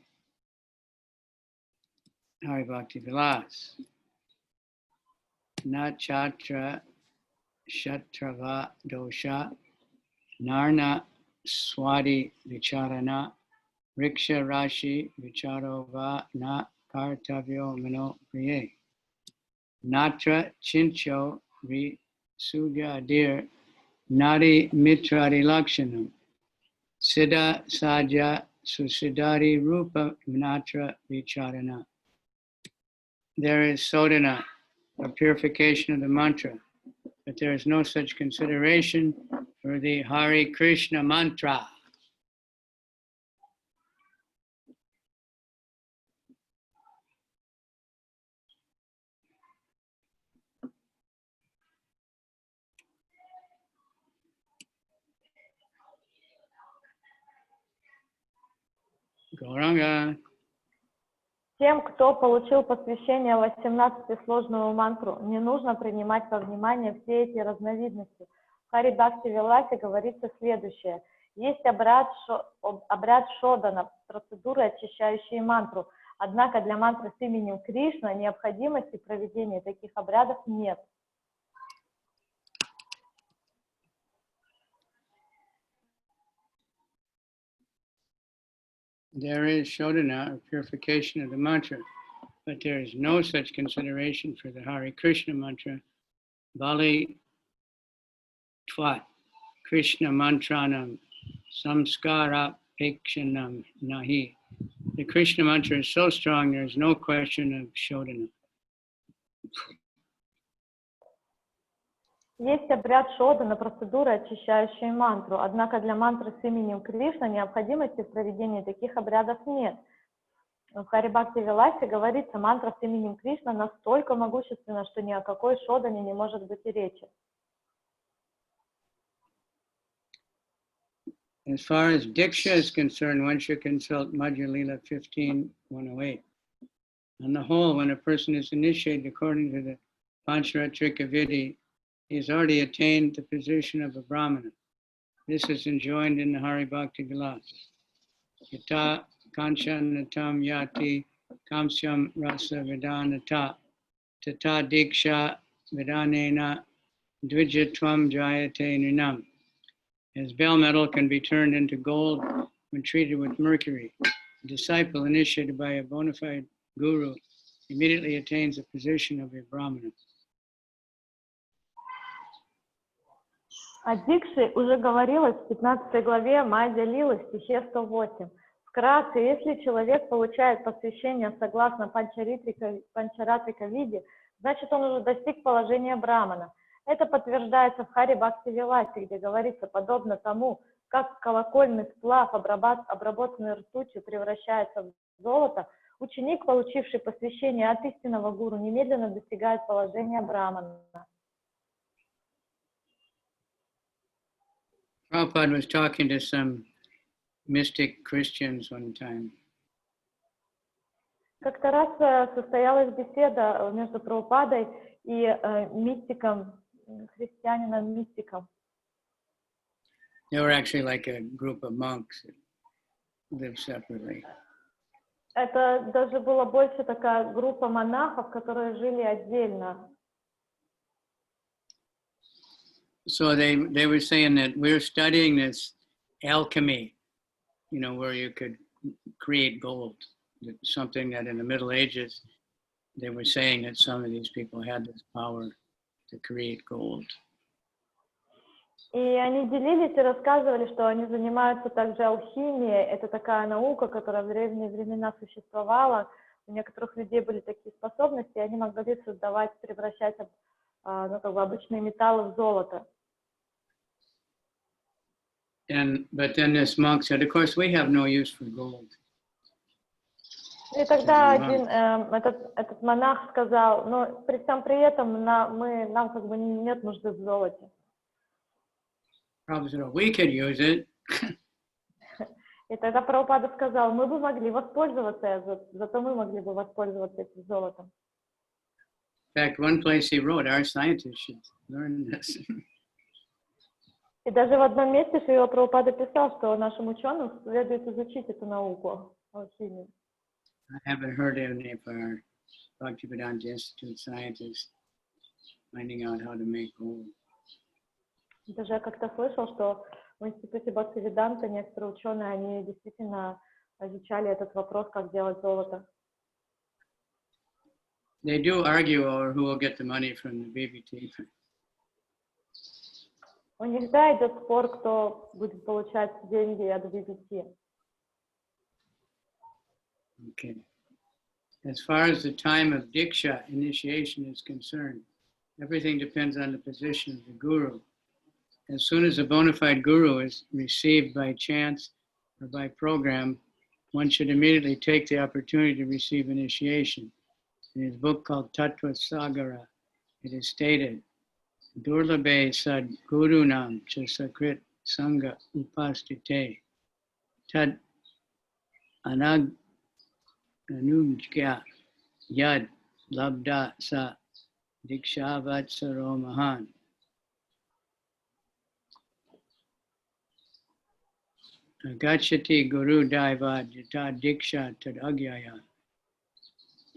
S1: Hari Bhakti Vilas. Na chatra shatrava dosha narna swadi vicharana riksha rashi vicharova na kartavyo mano priye natra chincho vi sugyadir nadi mitradi lakshanam siddha sadhya susiddhari rupa natra vicharana. There is sodhana, a purification of the mantra, but there is no such consideration for the Hare Krishna mantra. Gauranga.
S2: Тем, кто получил посвящение 18-сложную мантру, не нужно принимать во внимание все эти разновидности. В Хари-бхакти-виласе говорится следующее. Есть обряд шодана, процедуры, очищающие мантру. Однако для мантры с именем Кришна необходимости проведения таких обрядов нет.
S1: There is shodhana, or purification of the mantra, but there is no such consideration for the Hare Krishna mantra, Bali Twat, Krishna mantranam, samskara pekshanam nahi. The Krishna mantra is so strong, there is no question of shodhana.
S2: Есть обряд шодана, процедуры, очищающие мантру. Однако для мантры с именем Кришна необходимости в проведении таких обрядов нет. В Хари-бхакти-виласе говорится, мантра с именем Кришна настолько могущественна, что ни о какой шодане не может быть и речи.
S1: As far as Diksha is concerned, one should consult Madhya-lila 15.108. On the whole, when a person is initiated according to the Pancharatrika Vidhi, he has already attained the position of a Brahmana. This is enjoined in the Hari-bhakti-vilas. Yata kanchanatam yati kamsyam rasa vidanata tata diksha vidanena dvijatvam jayate nunam. As bell metal can be turned into gold when treated with mercury, a disciple initiated by a bona fide guru immediately attains the position of a Brahmana.
S2: О Дикше уже говорилось в 15 главе Мадхья-лилы в стихе 108. Вкратце, если человек получает посвящение согласно Панчаратрика виде, значит он уже достиг положения Брахмана. Это подтверждается в Хари-бхакти-виласе, где говорится, подобно тому, как колокольный сплав, обработанный ртутью, превращается в золото, ученик, получивший посвящение от истинного гуру, немедленно достигает положения Брахмана.
S1: Prabhupada was talking to some mystic Christians one time.
S2: Как-то раз состоялась беседа между Прабхупадой и мистиком, христианином-мистиком.
S1: They were actually like a group of monks that lived separately.
S2: Это даже была больше такая группа монахов, которые жили отдельно.
S1: So they were saying that we're studying this alchemy, you know, where you could create gold. Something that in the Middle Ages, they were saying that some of these people had this power to create gold.
S2: И они делились и рассказывали, что они занимаются также алхимией. Это такая наука, которая в древние времена существовала. У некоторых людей были такие способности, и они могли создавать, превращать обычные металлы в золото.
S1: But then this monk said, of course, we have no use for gold.
S2: И тогда этот монах сказал, но при всем при этом нам как бы нет нужды в золоте.
S1: Prabhupada said, we could use it.
S2: И тогда Прабхупада сказал, мы бы могли воспользоваться, зато мы могли бы воспользоваться этим золотом.
S1: In fact, one place he wrote, our scientists should learn this.
S2: И даже в одном месте Шрила Прабхупада писал, что нашим ученым следует изучить эту науку, алхимию.
S1: I haven't heard any of our Bhaktivedanta Institute scientists finding out how to make gold.
S2: Даже я как-то слышал, что в институте Бхактивиданта некоторые ученые, они действительно изучали этот вопрос, как делать золото.
S1: They do argue over who will get the money from the BBT.
S2: У них, да, идет спор, кто будет получать деньги от BBT.
S1: Okay. As far as the time of Diksha initiation is concerned, everything depends on the position of the Guru. As soon as a bona fide Guru is received by chance or by program, one should immediately take the opportunity to receive initiation. In his book called Tattva Sagara, it is stated, Durlabhe sad gurunam cha sakrit sangha upastite tad anugya yad labda sa dikshavatsaro mahan. Gachati guru daiva jata diksha tad agyaya.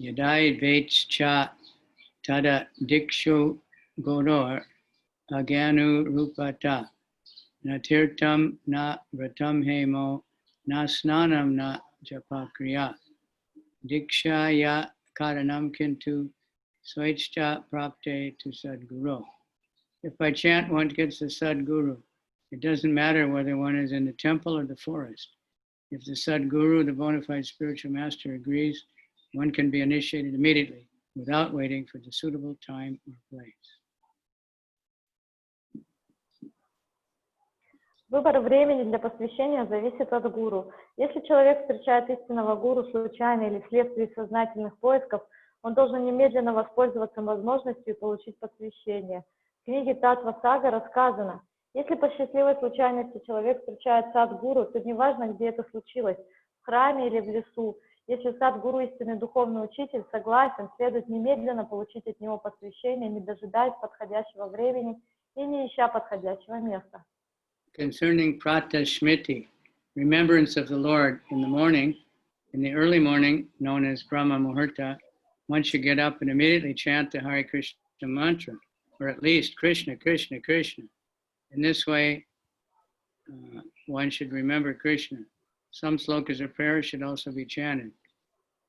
S1: Yadai vaits cha tada dikshu goror agyanu rupata. Na tirtam na vratam hemo na snanam na japakriya. Dikshaya karanam kintu swaichcha prapte to Sadguru. If by chant one gets the Sadguru, it doesn't matter whether one is in the temple or the forest. If the Sadguru, the bona fide spiritual master, agrees, one can be initiated immediately without waiting for the suitable time or place.
S2: Выбор времени для посвящения зависит от гуру. Если человек встречает истинного гуру случайно или вследствие сознательных поисков, он должен немедленно воспользоваться возможностью и получить посвящение. В книге Татва Сагара сказано, если по счастливой случайности человек встречает садгуру, то неважно, где это случилось, в храме или в лесу. Если садгуру истинный духовный учитель согласен, следует немедленно получить от него посвящение, не дожидаясь подходящего времени и не ища подходящего места.
S1: Concerning Prata Shmriti, remembrance of the Lord in the morning, in the early morning, known as Brahma Muhurta, one should get up and immediately chant the Hare Krishna mantra, or at least Krishna, Krishna, Krishna. In this way, one should remember Krishna. Some slokas of prayer should also be chanted.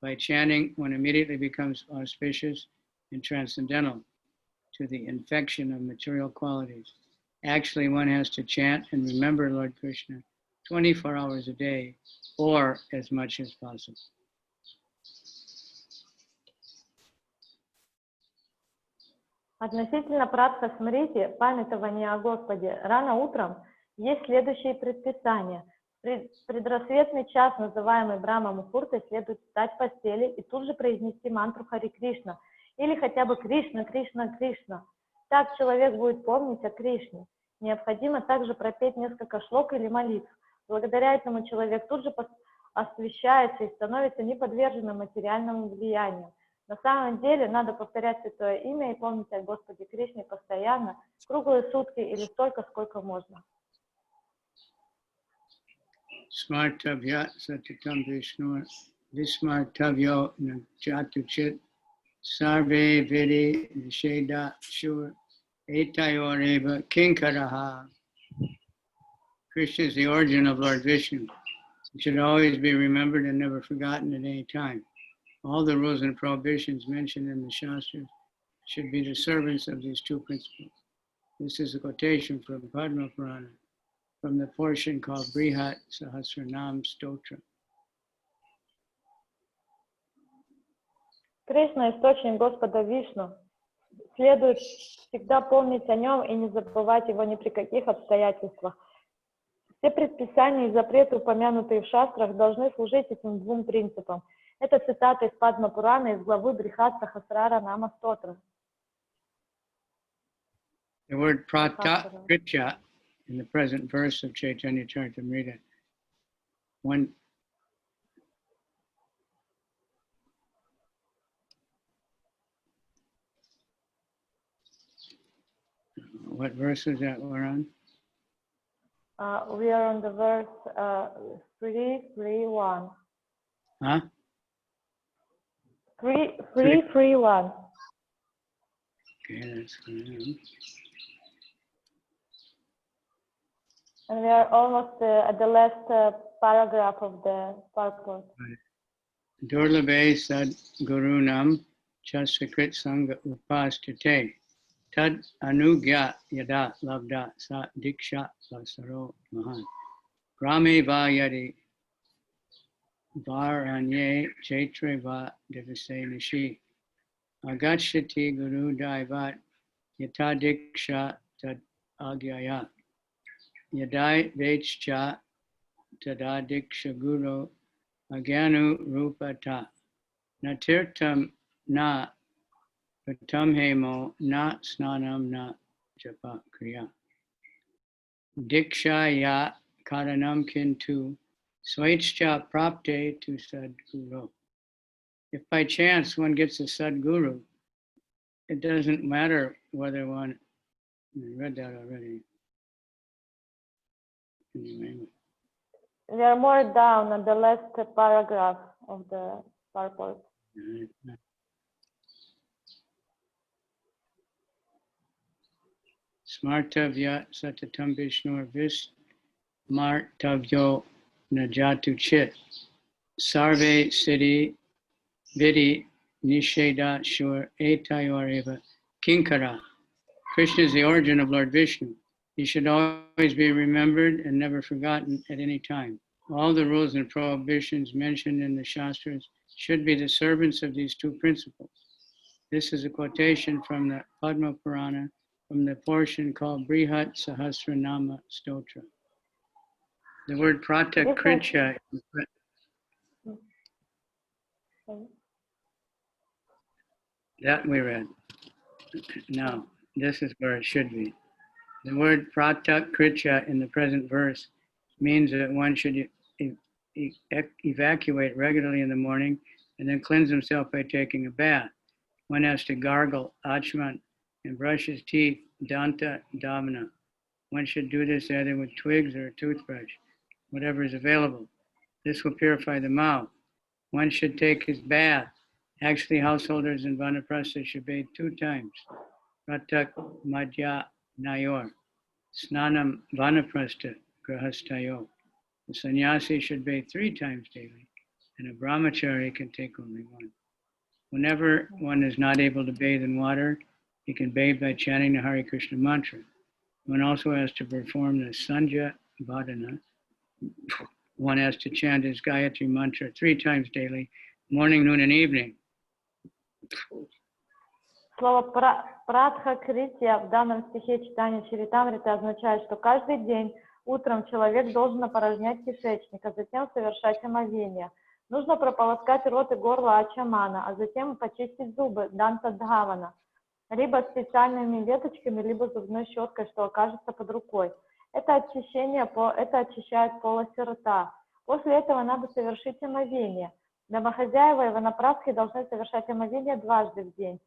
S1: By chanting, one immediately becomes auspicious and transcendental to the infection of material qualities. Actually, one has to chant and remember Lord Krishna 24 hours a day, or as much as possible.
S2: Относительно пратха смрити, памятования о Господе, рано утром есть следующие предписания. В предрассветный час, называемый Брахма Мухуртой, следует встать в постели и тут же произнести мантру Хари Кришна, или хотя бы Кришна, Кришна, Кришна. Так человек будет помнить о Кришне. Необходимо также пропеть несколько шлок или молитв. Благодаря этому человек тут же освещается и становится неподверженным материальному влиянию. На самом деле надо повторять святое имя и помнить о Господе Кришне постоянно, круглые сутки или столько, сколько можно.
S1: Smartavya satitam vishnu vismartavyo jatuchit sarve vidi nisheda shur etayoreva kinkaraha. Krishna is the origin of Lord Vishnu. It should always be remembered and never forgotten at any time. All the rules and prohibitions mentioned in the Shastras should be the servants of these two principles. This is a quotation from Padma Purana, from the portion called Brihat Sahasranam Stotra.
S2: Кришна – источник Господа Вишну. Следует всегда помнить о нем и не забывать его ни при каких обстоятельствах. Все предписания и запреты, упомянутые в шастрах, должны служить этим двум принципам. Это цитата из Падма Пурана из главы Брихат Сахасрара Стотра.
S1: The word prata kricha in the present verse of Chaitanya-charitamriта, what verse is that we're on?
S2: We are on the verse 331.
S1: Huh?
S2: 331.
S1: Okay, that's good.
S2: And we are almost at the last paragraph of the purport.
S1: Durlabe sad gurunam chasakrit sangha upastate tad anugya yada labda sa diksha vasaro mahan grame va yadi varanye chaitre va devase nishi agachati guru daivat yata diksha tad agyaya yadai vechcha tada diksha guru Agyanu rupata natirtam na pratam hemo na snanam na japa kriya. Dikshaya karanam kintu Swaichcha prapte to Sadguru. If by chance one gets a Sadguru, it doesn't matter whether one, I read that already.
S2: We are more down on the last paragraph of the purport.
S1: Smartavya satatam vishnur vismartavyo najatu chit sarve siddhi vidhi nisheda shur etayoreva kinkara. Krishna is the origin of Lord Vishnu. He should always be remembered and never forgotten at any time. All the rules and prohibitions mentioned in the Shastras should be the servants of these two principles. This is a quotation from the Padma Purana, from the portion called Brihat Sahasranama Stotra. The word pratakritya, that we read. Now, this is where it should be. The word pratakritya in the present verse means that one should evacuate regularly in the morning and then cleanse himself by taking a bath. One has to gargle, achman, and brush his teeth, danta, damana. One should do this either with twigs or a toothbrush, whatever is available. This will purify the mouth. One should take his bath. Actually, householders in Vanaprastha should bathe 2 times. Pratak Madhya Nayor, Snanam Vanaprastha Grahastayo. The sannyasi should bathe 3 times daily, and a brahmachari can take only 1. Whenever one is not able to bathe in water, he can bathe by chanting the Hare Krishna mantra. One also has to perform the Sandhya Vadana. One has to chant his Gayatri mantra 3 times daily, morning, noon, and evening.
S2: Слово прадхакритья в данном стихе Чайтанья-чаритамрита означает, что каждый день утром человек должен опорожнять кишечник, а затем совершать омовение. Нужно прополоскать рот и горло ачамана, а затем почистить зубы данта-дхавана, либо специальными веточками, либо зубной щеткой, что окажется под рукой. Это очищает полость рта. После этого надо совершить омовение. Домохозяева и ванапрастхи должны совершать омовение 2 раза в день.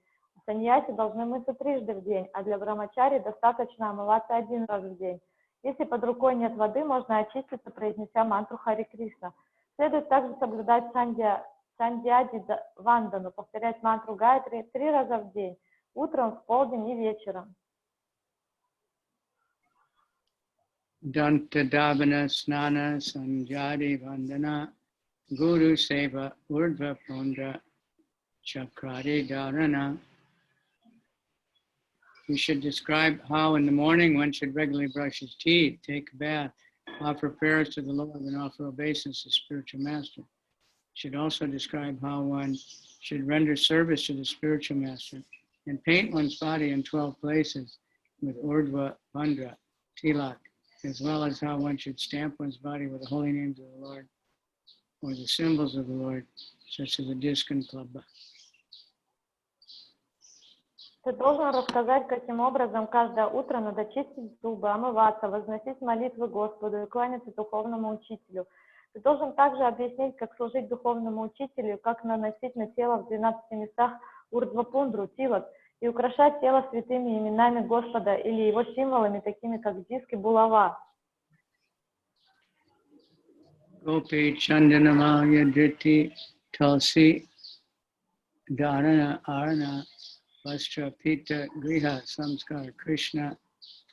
S2: Саньяси должны мыться 3 раза в день, а для брамачари достаточно омываться 1 раз в день. Если под рукой нет воды, можно очиститься, произнеся мантру Хари Кришна. Следует также соблюдать сандьяди вандану, повторять мантру Гайатри 3 раза в день, утром, в полдень и вечером.
S1: Dantadavana snana sanjadi vandana guru seva urdhva pondra chakrari dharana. We should describe how in the morning one should regularly brush his teeth, take a bath, offer prayers to the Lord, and offer obeisance to spiritual master. Should also describe how one should render service to the spiritual master and paint one's body in 12 places with urdhva bandha, tilak, as well as how one should stamp one's body with the holy names of the Lord or the symbols of the Lord, such as a disc and klabba.
S2: Ты должен рассказать, каким образом каждое утро надо чистить зубы, омываться, возносить молитвы Господу и кланяться духовному учителю. Ты должен также объяснить, как служить духовному учителю, как наносить на тело в 12 местах урдвапундру, тилак, и украшать тело святыми именами Господа или его символами, такими как диск и булава.
S1: Gopi Chandanamaya Driti Tulsi Dharana Arana Vastra Pita Griha Samskar Krishna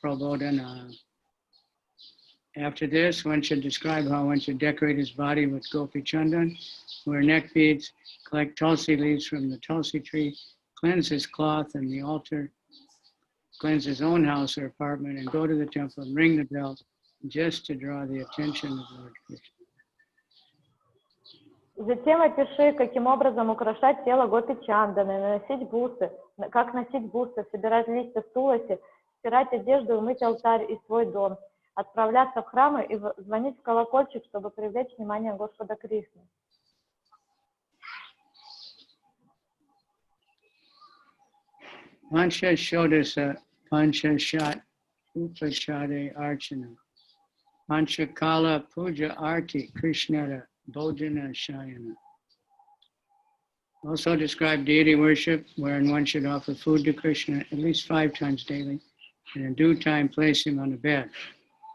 S1: Prabodhana. After this, one should describe how one should decorate his body with Gopi Chandan, wear neck beads, collect tulsi leaves from the tulsi tree, cleanse his cloth and the altar, cleanse his own house or apartment, and go to the temple and ring the bell just to draw the attention of Lord Krishna.
S2: Затем опиши, каким образом украшать тело Гопи Чанданы, как носить бусы, собирать листья туласи, стирать одежду и мыть алтарь и свой дом, отправляться в храмы и звонить в колокольчик, чтобы привлечь внимание Господа Кришны.
S1: Pancha Shodasa Pancha Shat Upachade Archana. Panchakala Puja Arti Krishnara Bodhana Shayana. Also describe deity worship, wherein one should offer food to Krishna at least 5 times daily, and in due time place him on a bed.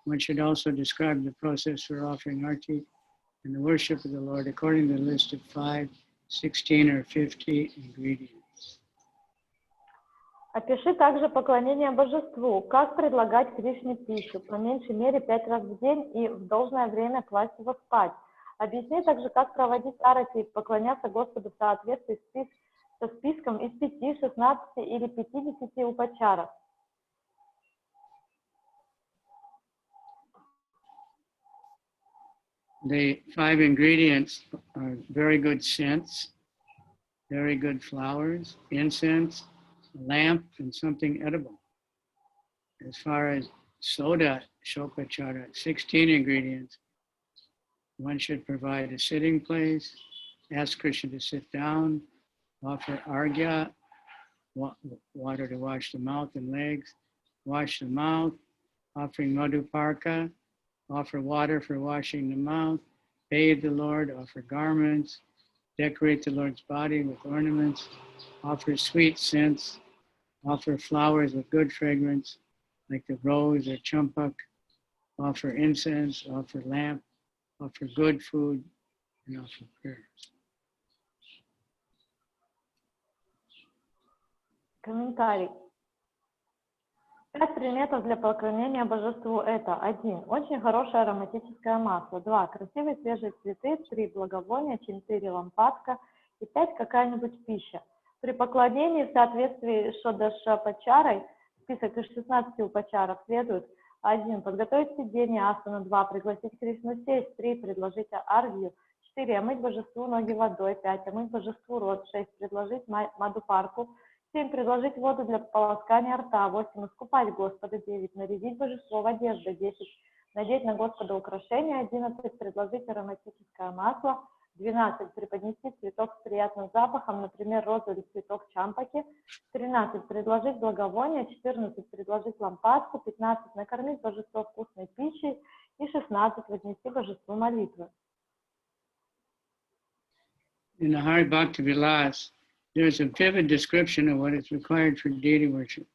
S1: One should also describe the process for offering arti and the worship of the Lord according to the list of 5, 16, or 50 ingredients.
S2: Опиши также поклонение божеству, как предлагать Кришне пищу, по меньшей мере 5 раз в день и в должное время класть его спать. Объясни также, как проводить арати и поклоняться Господу в соответствии со списком из 5, 16 или 50 упачаров.
S1: The 5 ingredients are very good scents, very good flowers, incense, a lamp, and something edible. As far as soda, shokachara, 16 ingredients. One should provide a sitting place, ask Krishna to sit down, offer argya, water to wash the mouth and legs, wash the mouth, offering madhuparka, offer water for washing the mouth, bathe the Lord, offer garments, decorate the Lord's body with ornaments, offer sweet scents, offer flowers with good fragrance, like the rose or champak, offer incense, offer lamp, offer good food, and offer prayers.
S2: Комментарий. 5 предметов для поклонения божеству это: 1. Очень хорошее ароматическое масло, 2. Красивые свежие цветы, 3. Благовония, 4. Лампадка и 5. Какая-нибудь пища. При поклонении в соответствии с Шодашапачарой, список из 16 упачаров следует: 1. Подготовить сиденье асана, 2. Пригласить Кришну сесть, 3. Предложить аргью, 4. Омыть божеству ноги водой, 5. Омыть божеству рот, 6. Предложить мадхупарку, 7. Предложить воду для полоскания рта, 8. Искупать Господа, 9. Нарядить божество в одежду, 10. Надеть на Господа украшения, 11. Предложить ароматическое масло, 12. Преподнести цветок с приятным запахом, например, розу или цветок чампаки, 13. Предложить благовоние, 14. Предложить лампадку, 15. Накормить божество вкусной пищей и 16. Вознести божеству молитвы.
S1: In the Hari Bhakti Vilas, there's a vivid description of what is required for deity worship.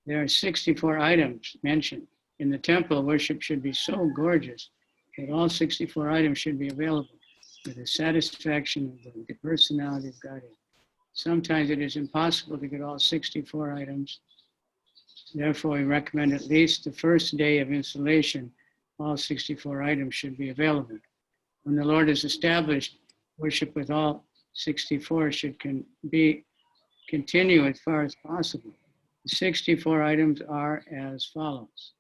S1: There are 64 items mentioned. In the temple, worship should be so gorgeous that all 64 items should be available for the satisfaction of the personality of Godhead. Sometimes it is impossible to get all 64 items. Therefore, we recommend at least the first day of installation, all 64 items should be available. When the Lord is established, worship with all 64 should continue as far as possible. The 64 items are as follows.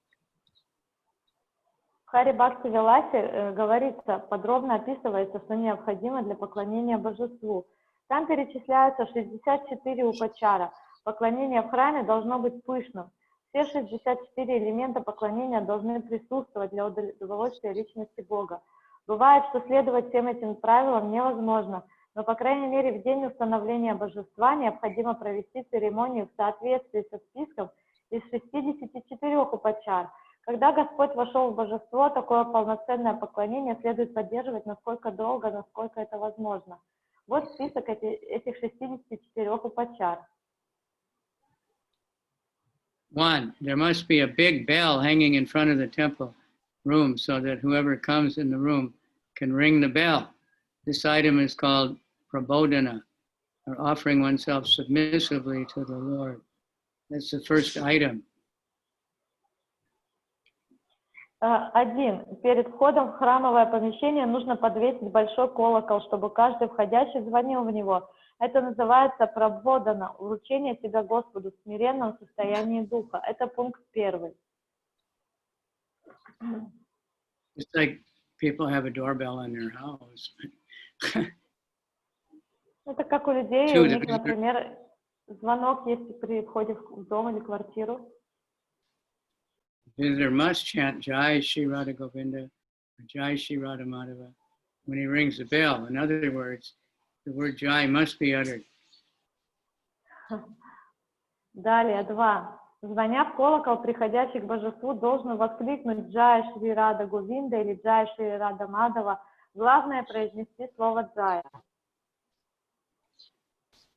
S2: В Хари Бхакти Виласе говорится, подробно описывается, что необходимо для поклонения божеству. Там перечисляются 64 упачара. Поклонение в храме должно быть пышным. Все 64 элемента поклонения должны присутствовать для удовольствия личности Бога. Бывает, что следовать всем этим правилам невозможно, но, по крайней мере, в день установления божества необходимо провести церемонию в соответствии со списком из 64 упачар. Когда Господь вошел в божество, такое полноценное поклонение следует поддерживать насколько долго, насколько это возможно. Вот список этих 64 упачар.
S1: 1. There must be a big bell hanging in front of the temple room so that whoever comes in the room can ring the bell. This item is called prabodhana, or offering oneself submissively to the Lord. That's the first item.
S2: 1. Перед входом в храмовое помещение нужно подвесить большой колокол, чтобы каждый входящий звонил в него. Это называется прабодхана, вручение себя Господу в смиренном состоянии духа. Это пункт 1.
S1: It's like people have a doorbell in their house.
S2: Это как у людей, у них, например, звонок есть при входе в дом или квартиру.
S1: Visitor must chant Jai Shri Radha Govinda or Jai Shri Radha Madhava when he rings the bell. In other words, the word Jai must be uttered.
S2: Далее, 2. Звоня в колокол, приходящий к божеству должен воскликнуть «Джай Шри Рада Говинда» или «Джай Шри Рада Мадава». Главное произнести слово «Джая».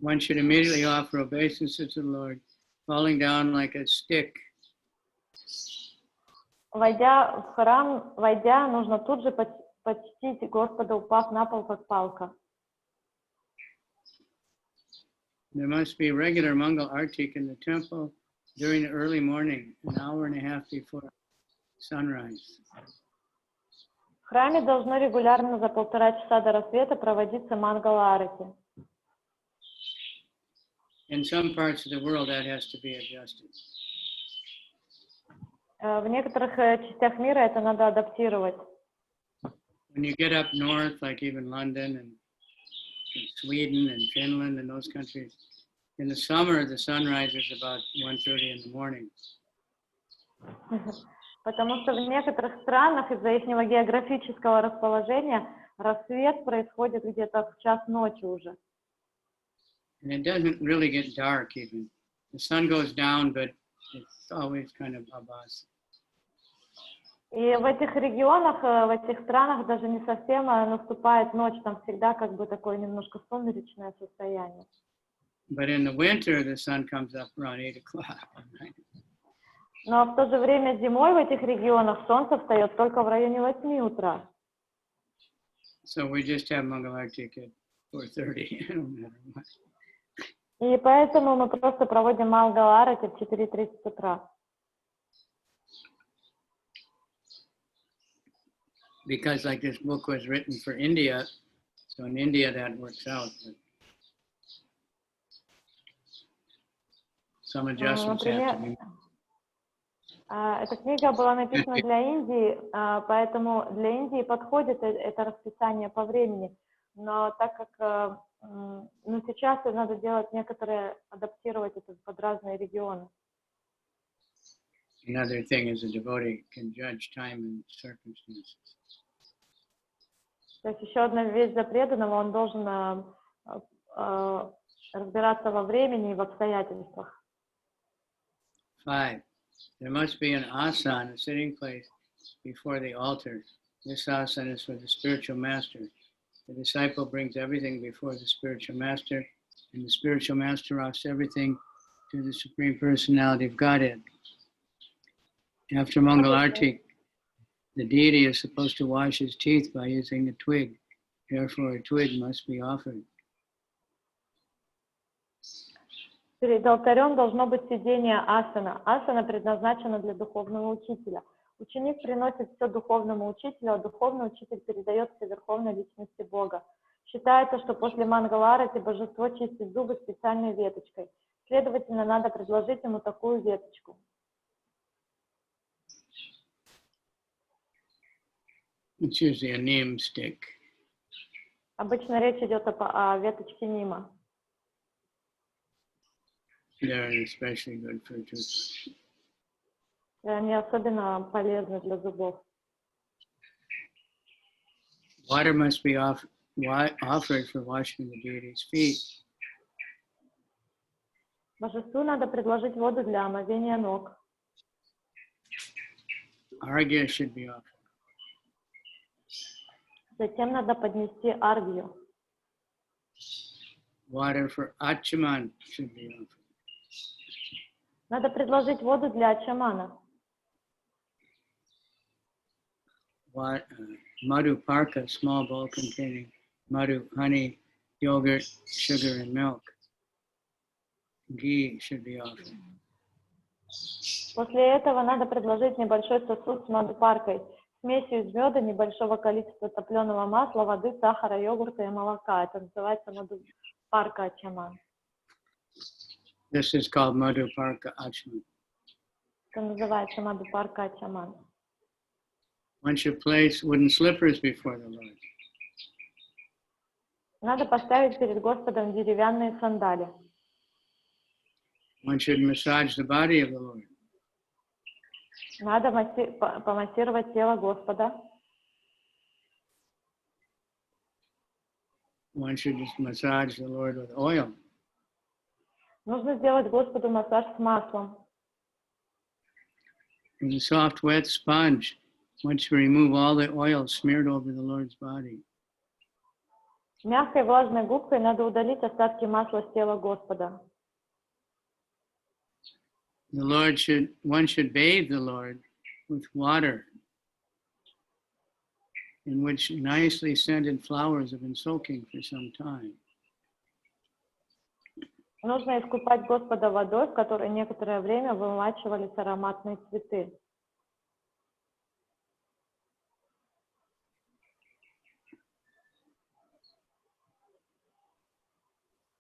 S1: One should immediately offer obeisances to the Lord, falling down like a stick.
S2: Войдя в храм, нужно тут же почтить Господа, упав на пол, как палка.
S1: There must be regular Mangal Artik in the temple during the early morning, an hour and a half before sunrise.
S2: В храме должно регулярно за 1,5 часа до рассвета проводиться мангала-арати.
S1: In some parts of the world, that has to be adjusted.
S2: В некоторых частях мира это надо адаптировать.
S1: When you get up north, like even London and Sweden and Finland and those countries, in the summer, the sunrise is about 1:30 in the morning.
S2: Потому что в некоторых странах из-за их географического расположения рассвет происходит где-то в час ночи уже.
S1: And it doesn't really get dark even. The sun goes down, but it's always kind of above us.
S2: И в этих регионах, в этих странах даже не совсем наступает ночь, там всегда как бы такое немножко сумеречное состояние.
S1: But in the winter, the sun comes up around 8 o'clock. Right?
S2: Но в то же время зимой в этих регионах солнце встает только в районе 8 утра.
S1: So we just have Mangalartik at 4:30, no matter what.
S2: И поэтому мы просто проводим Мангала-арати в 4:30 утра.
S1: Because like this book was written for India, so in India that works out. But some adjustments have to be.
S2: Эта книга была написана для Индии, поэтому для Индии подходит это расписание по времени. Но так как сейчас надо делать некоторые, адаптировать это под разные регионы.
S1: Another thing is a devotee can judge time and circumstances.
S2: То есть еще одна вещь за преданного, он должен разбираться во времени и в обстоятельствах.
S1: 5. There must be an asana, a sitting place before the altar. This asana is for the spiritual master. The disciple brings everything before the spiritual master, and the spiritual master offers everything to the Supreme Personality of Godhead. After Mangalartik, the deity is supposed to wash his teeth by using a twig. Therefore, a twig must be offered.
S2: Перед алтарем должно быть сидение асана. Асана предназначена для духовного учителя. Ученик приносит все духовному учителю, а духовный учитель передает все верховной личности Бога. Считается, что после Мангала-арати божество чистит зубы специальной веточкой. Следовательно, надо предложить ему такую веточку.
S1: It's usually a neem stick.
S2: Обычно речь идет о веточке нима.
S1: They're especially good for tooth.
S2: Они особенно полезны для зубов.
S1: Water must be offered for washing the deity's feet.
S2: Божеству надо предложить воду для омовения ног.
S1: Arghya should be offered.
S2: Затем надо поднести аргью.
S1: Water for Ātmārāma should be offered.
S2: Надо предложить воду для ачамана.
S1: Madhu parka, small bowl containing madhu, honey, yogurt, sugar, and milk. Ghee should be offered.
S2: После этого надо предложить небольшой сосуд с мадхупаркой, смесью из меда, небольшого количества топленого масла, воды, сахара, йогурта и молока. Это называется мадхупарка ачаман.
S1: This is called Madhu Parka Ātmārāma.
S2: Это называется мадхупарка ачаман.
S1: One should place wooden slippers before the Lord.
S2: Надо поставить перед Господом деревянные сандали.
S1: One should massage the body of the Lord.
S2: Надо помассировать тело Господа.
S1: One should just massage the Lord with oil.
S2: Нужно сделать Господу массаж с маслом.
S1: With a soft, wet sponge, once you remove all the oil smeared over the Lord's body.
S2: Мягкой влажной губкой надо удалить остатки масла с тела Господа.
S1: One should bathe the Lord with water in which nicely scented flowers have been soaking for some time.
S2: Нужно искупать Господа водой, в которой некоторое время вымачивались ароматные цветы.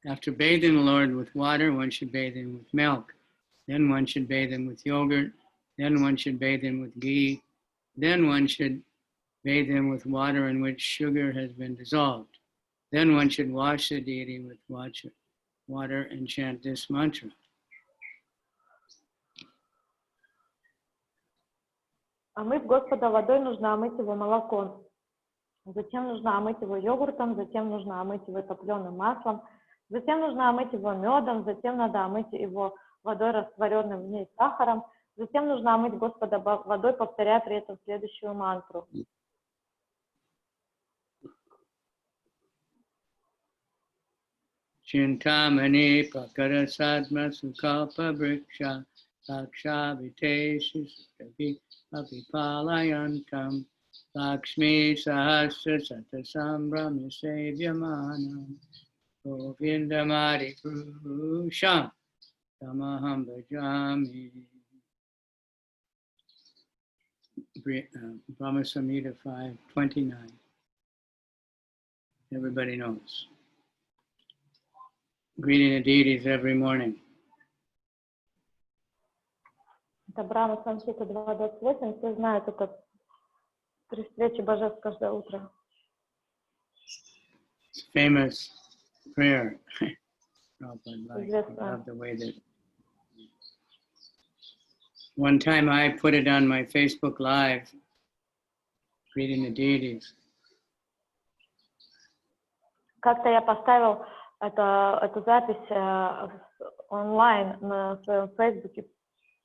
S1: After bathing the Lord with water, one should bathe him with milk. Then one should bathe him with yogurt. Then one should bathe him with ghee. Then one should bathe him with water in which sugar has been dissolved. Then one should wash the deity with water and chant this mantra.
S2: Омыв Господа водой, нужно омыть его молоком. Затем нужно омыть его йогуртом, затем нужно омыть его топленым маслом, затем нужно омыть его медом, затем надо омыть его водой, растворенным в ней сахаром, затем нужно омыть Господа водой, повторяя при этом следующую мантру.
S1: Chintamani pakara sadma sukalpa vriksha laksha viteshi sutavi apipalayantam lakshmi sahasra satasambram sevyamanam govindamari purusham tamaham bhajami. Brahma Samhita 5:29. Everybody knows. Greeting the deities every morning.
S2: Это Брахма Самхита 2.28. Все знают это при встрече божеств каждое утро.
S1: It's a famous prayer. I love the way that. One time I put it on my Facebook Live, greeting the deities.
S2: Как-то я поставил эту запись онлайн на своем Фейсбуке,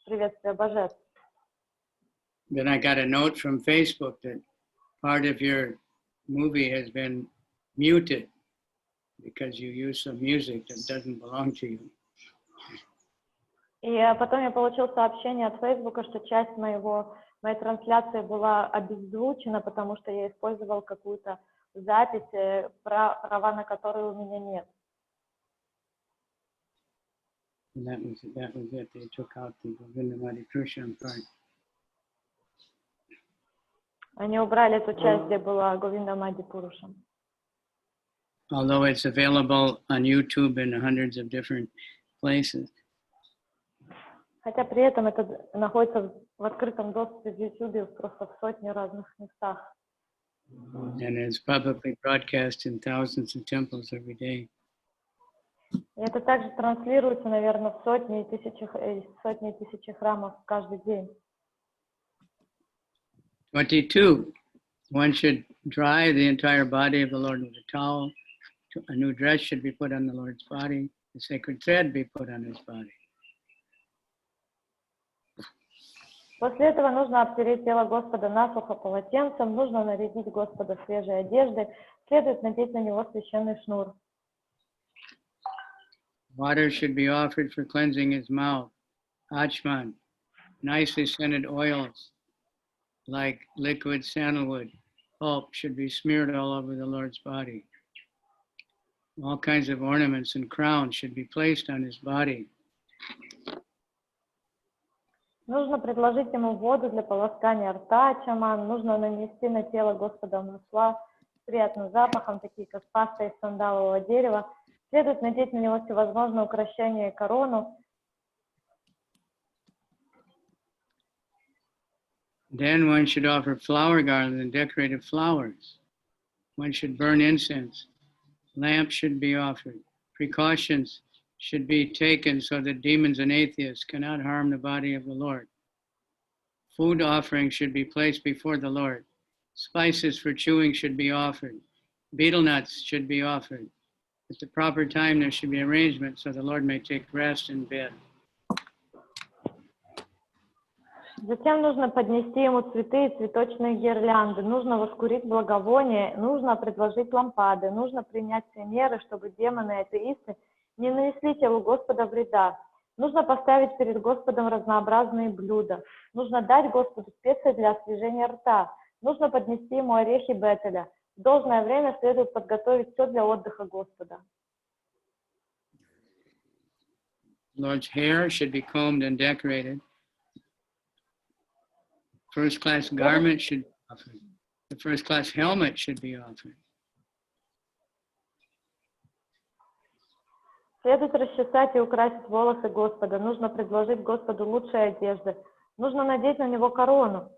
S2: приветствие божеств.
S1: Then I got a note from Facebook that part of your movie has been muted because you use some music that doesn't belong to you.
S2: И потом я получил сообщение от Фейсбука, что часть моей трансляции была обеззвучена, потому что я использовал какую-то запись, права на которую у меня нет.
S1: And that was it. They took out the Govindamadi Purusham part.
S2: Они убрали эту часть, где была Говиндамади Пурушам.
S1: Although it's available on YouTube in hundreds of different places.
S2: Хотя при этом это находится в открытом доступе в YouTube просто в сотни разных местах.
S1: And it's publicly broadcast in thousands of temples every day.
S2: И это также транслируется, наверное, в сотни и тысячи храмов каждый день.
S1: 22. One should dry the entire body of the Lord with a towel. A new dress should be put on the Lord's body. The sacred thread be put on his body.
S2: После этого нужно обтереть тело Господа насухо полотенцем, нужно нарядить Господа свежей одеждой, следует надеть на него священный шнур.
S1: Water should be offered for cleansing his mouth. Ātmārāma, nicely scented oils like liquid sandalwood pulp should be smeared all over the Lord's body. All kinds of ornaments and crowns should be placed on his body.
S2: Нужно предложить ему воду для полоскания рта, чаман. Нужно нанести на тело Господа масла с приятным запахом, такие как паста из сандалового дерева. Следует надеть на него всевозможные украшения и корону.
S1: Then one should offer flower garlands and decorated flowers. One should burn incense. Lamps should be offered. Precautions should be taken so that demons and atheists cannot harm the body of the Lord. Food offerings should be placed before the Lord. Spices for chewing should be offered. Betel nuts should be offered. At the proper time, there should be arrangement so the Lord may take rest in bed.
S2: Затем нужно поднести ему цветы и цветочные гирлянды, нужно воскурить благовоние, нужно предложить лампады, нужно принять все меры, чтобы демоны и атеисты не нанесли телу Господа вреда. Нужно поставить перед Господом разнообразные блюда, нужно дать Господу специи для освежения рта, нужно поднести ему орехи бетеля. В должное время следует подготовить все для отдыха Господа.
S1: Lord's hair should be combed and decorated. First-class garment should be offered. The first-class helmet should be offered.
S2: Следует расчесать и украсить волосы Господа. Нужно предложить Господу лучшие одежды. Нужно надеть на него корону.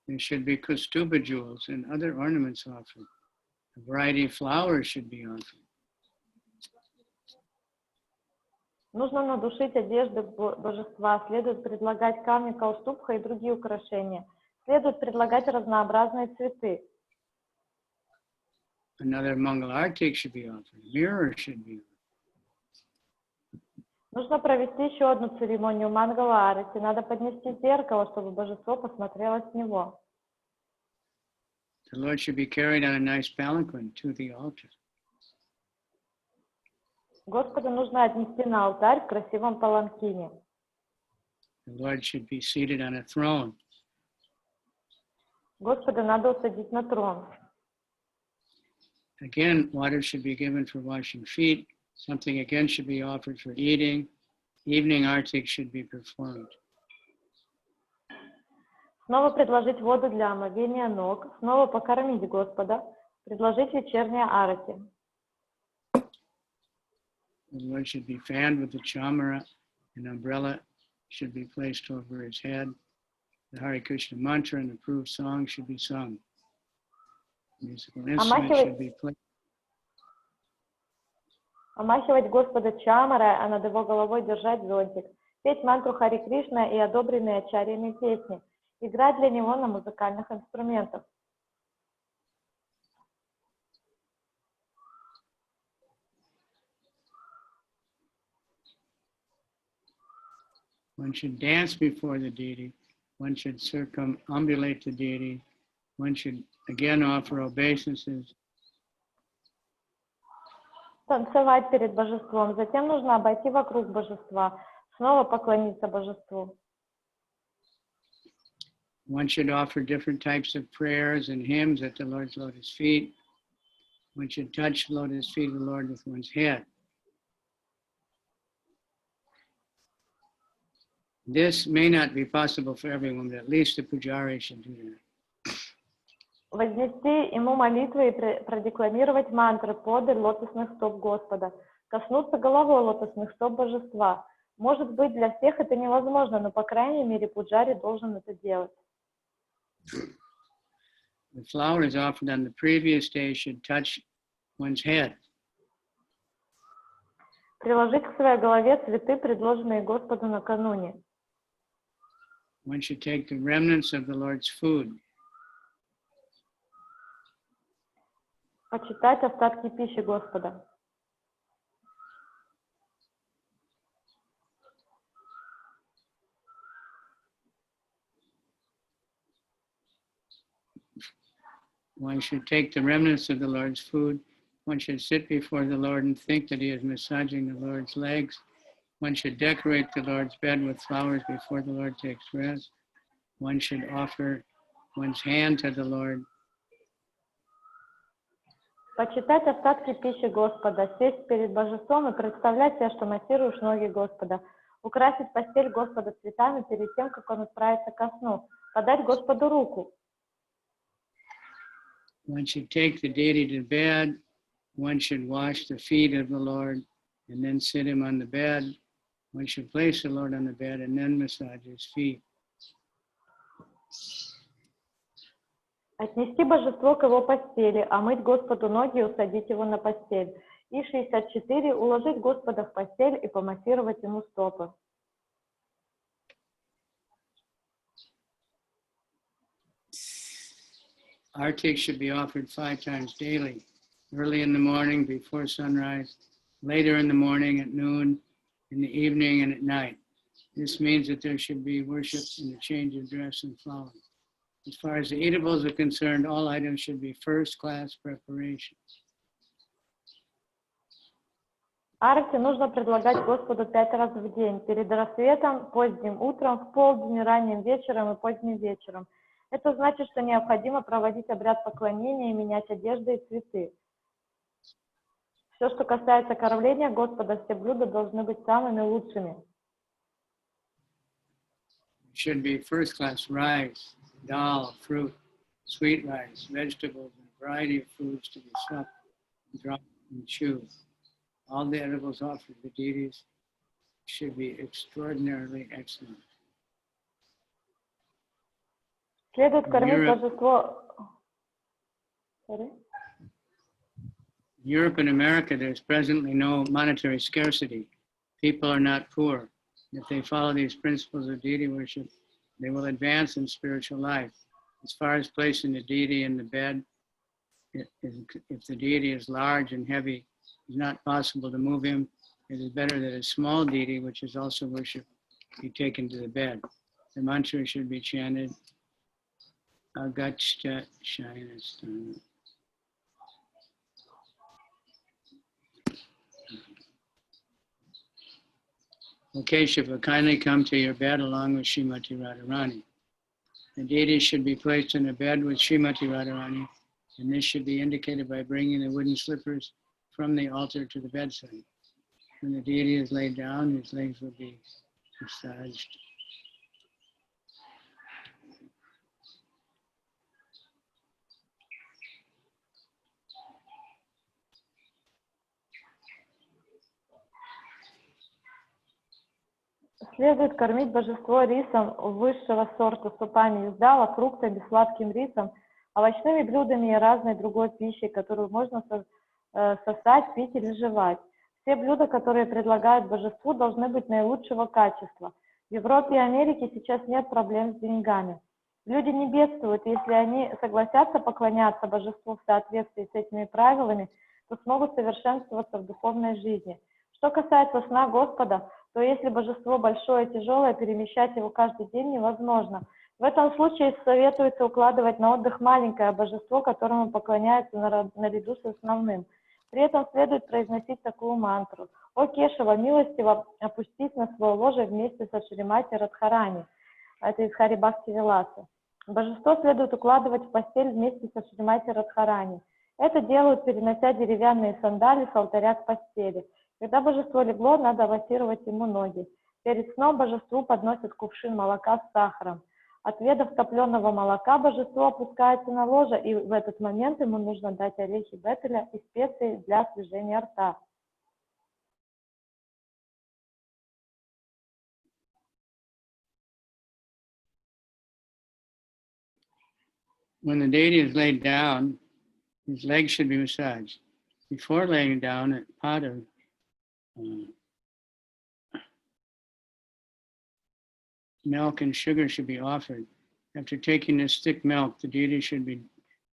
S1: There should be kaustubha jewels and other ornaments offered. A variety of flowers should be offered.
S2: Нужно надушить одежды божества. Следует предлагать камни каустубха и другие украшения. Следует предлагать разнообразные цветы.
S1: Another Mangalartik should be offered. A mirror should be offered.
S2: Нужно провести еще одну церемонию Мангала-арати. Надо поднести зеркало, чтобы божество посмотрело с него.
S1: The Lord should be carried on a nice palanquin to the altar.
S2: Господа нужно отнести на алтарь в красивом паланкине.
S1: The Lord should be seated on a throne.
S2: Господа надо усадить на трон.
S1: Again, water should be given for washing feet. Something again should be offered for eating. Evening artik should be performed.
S2: Снова предложить воду для омовения ног. Снова покормить Господа. Предложить вечернее арати.
S1: The Lord should be fanned with the chamara. An umbrella should be placed over his head. The Hare Krishna mantra and approved song should be sung. Musical instruments should be played.
S2: Омахивать Господа чамарой, а над его головой держать зонтик. Петь мантру Хари Кришна и одобренные ачарьями песни. Играть для него на музыкальных инструментах.
S1: One should dance before the deity. One should circumambulate the deity. One should again offer obeisances.
S2: Танцевать перед божеством. Затем нужно обойти вокруг божества. Снова поклониться божеству.
S1: One should offer different types of prayers and hymns at the Lord's lotus feet. One should touch the lotus feet of the Lord with one's head. This may not be possible for everyone, but at least the pujari should do that.
S2: Вознести ему молитвы и продекламировать мантры подле лотосных стоп Господа. Коснуться головой лотосных стоп божества. Может быть, для всех это невозможно, но, по крайней мере, пуджари должен это делать.
S1: The flowers offered on the previous day should touch one's head.
S2: Приложить к своей голове цветы, предложенные Господу накануне.
S1: One should take the remnants of the Lord's food.
S2: Почитать остатки пищи Господа.
S1: One should take the remnants of the Lord's food. One should sit before the Lord and think that he is massaging the Lord's legs. One should decorate the Lord's bed with flowers before the Lord takes rest. One should offer one's hand to the Lord.
S2: Почитать остатки пищи Господа, сесть перед божеством и представлять себе, что массируешь ноги Господа. Украсить постель Господа цветами перед тем, как он отправится ко сну. Подать Господу руку.
S1: One should take the deity to bed. One should wash the feet of the Lord and then sit him on the bed. One should place the Lord on the bed and then massage his feet.
S2: Отнести божество к его постели, омыть Господу ноги и усадить его на постель. И 64. Уложить Господа в постель и помассировать ему стопы.
S1: Artik should be offered 5 times daily, early in the morning before sunrise, later in the morning at noon, in the evening and at night. This means that there should be worship in the change of dress and flower. As far as the eatables are concerned, all items should be first-class preparation.
S2: Арти нужно предлагать Господу 5 раз в день, перед рассветом, поздним утром, в полдень, ранним вечером и поздним вечером. Это значит, что необходимо проводить обряд поклонения и менять одежды и цветы. Все, что касается кормления Господа, все блюда должны быть самыми лучшими.
S1: Should be first-class rice, dal, fruit, sweet rice, vegetables, and a variety of foods to be sucked, dropped, and chewed. All the edibles offered to the deities should be extraordinarily excellent.
S2: Следует кормить божество.
S1: Europe and America, there's presently no monetary scarcity. People are not poor. If they follow these principles of deity worship, they will advance in spiritual life. As far as placing the deity in the bed, if the deity is large and heavy, it's not possible to move him. It is better that a small deity, which is also worshipped, be taken to the bed. The mantra should be chanted, Agachta Shayanastana. Okay, Shiva, kindly come to your bed along with Srimati Radharani. The deity should be placed in a bed with Srimati Radharani, and this should be indicated by bringing the wooden slippers from the altar to the bedside. When the deity is laid down, his legs will be massaged.
S2: Следует кормить божество рисом высшего сорта, супами из дала, фруктами, сладким рисом, овощными блюдами и разной другой пищей, которую можно сосать, пить или жевать. Все блюда, которые предлагают божеству, должны быть наилучшего качества. В Европе и Америке сейчас нет проблем с деньгами. Люди не бедствуют, если они согласятся поклоняться божеству в соответствии с этими правилами, то смогут совершенствоваться в духовной жизни. Что касается сна Господа, то если божество большое и тяжелое, перемещать его каждый день невозможно. В этом случае советуется укладывать на отдых маленькое божество, которому поклоняются наряду с основным. При этом следует произносить такую мантру: «О Кешава, милостиво опустись на свое ложе вместе со Шримати Радхарани». Это из Хари Бхакти Виласа. Божество следует укладывать в постель вместе со Шримати Радхарани. Это делают, перенося деревянные сандали с алтаря к постели. Когда божество легло, надо массировать ему ноги. Перед сном божеству подносят кувшин молока с сахаром. Отведав топленого молока, божество опускается на ложе, и в этот момент ему нужно дать орехи бетеля и специи для освежения рта.
S1: When the deity is laid down, his legs should be massaged. Before laying down, a pot of milk and sugar should be offered. After taking this thick milk, the deity should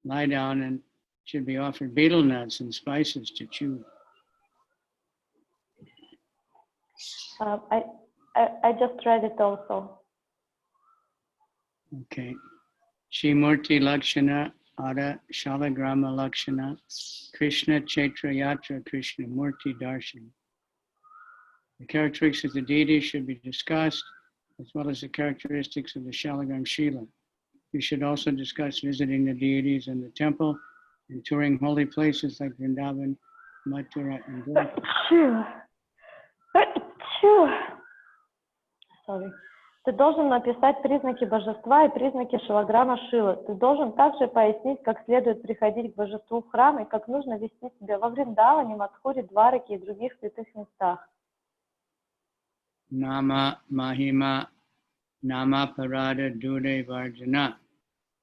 S1: lie down and should be offered betel nuts and spices to chew.
S2: I just read it also.
S1: Okay. Shrimurti Lakshana Ada Shalagrama Lakshana Krishna Chaitra Yatra Krishna Murti Darshan. The characteristics of the deity should be discussed, as well as the characteristics of the Shalagram Shila. We should also discuss visiting the deities in the temple and touring holy places like Vrindavan, Mathura, and Dwarka.
S2: Sorry. Ты должен написать признаки божества и признаки шилаграма Шилы. Ты должен также пояснить, как следует приходить к божеству в храм и как нужно вести себя во Вриндаване, Мадхуре, Двараке и других святых местах.
S1: Nama Mahima Nama Parada Dure Varjana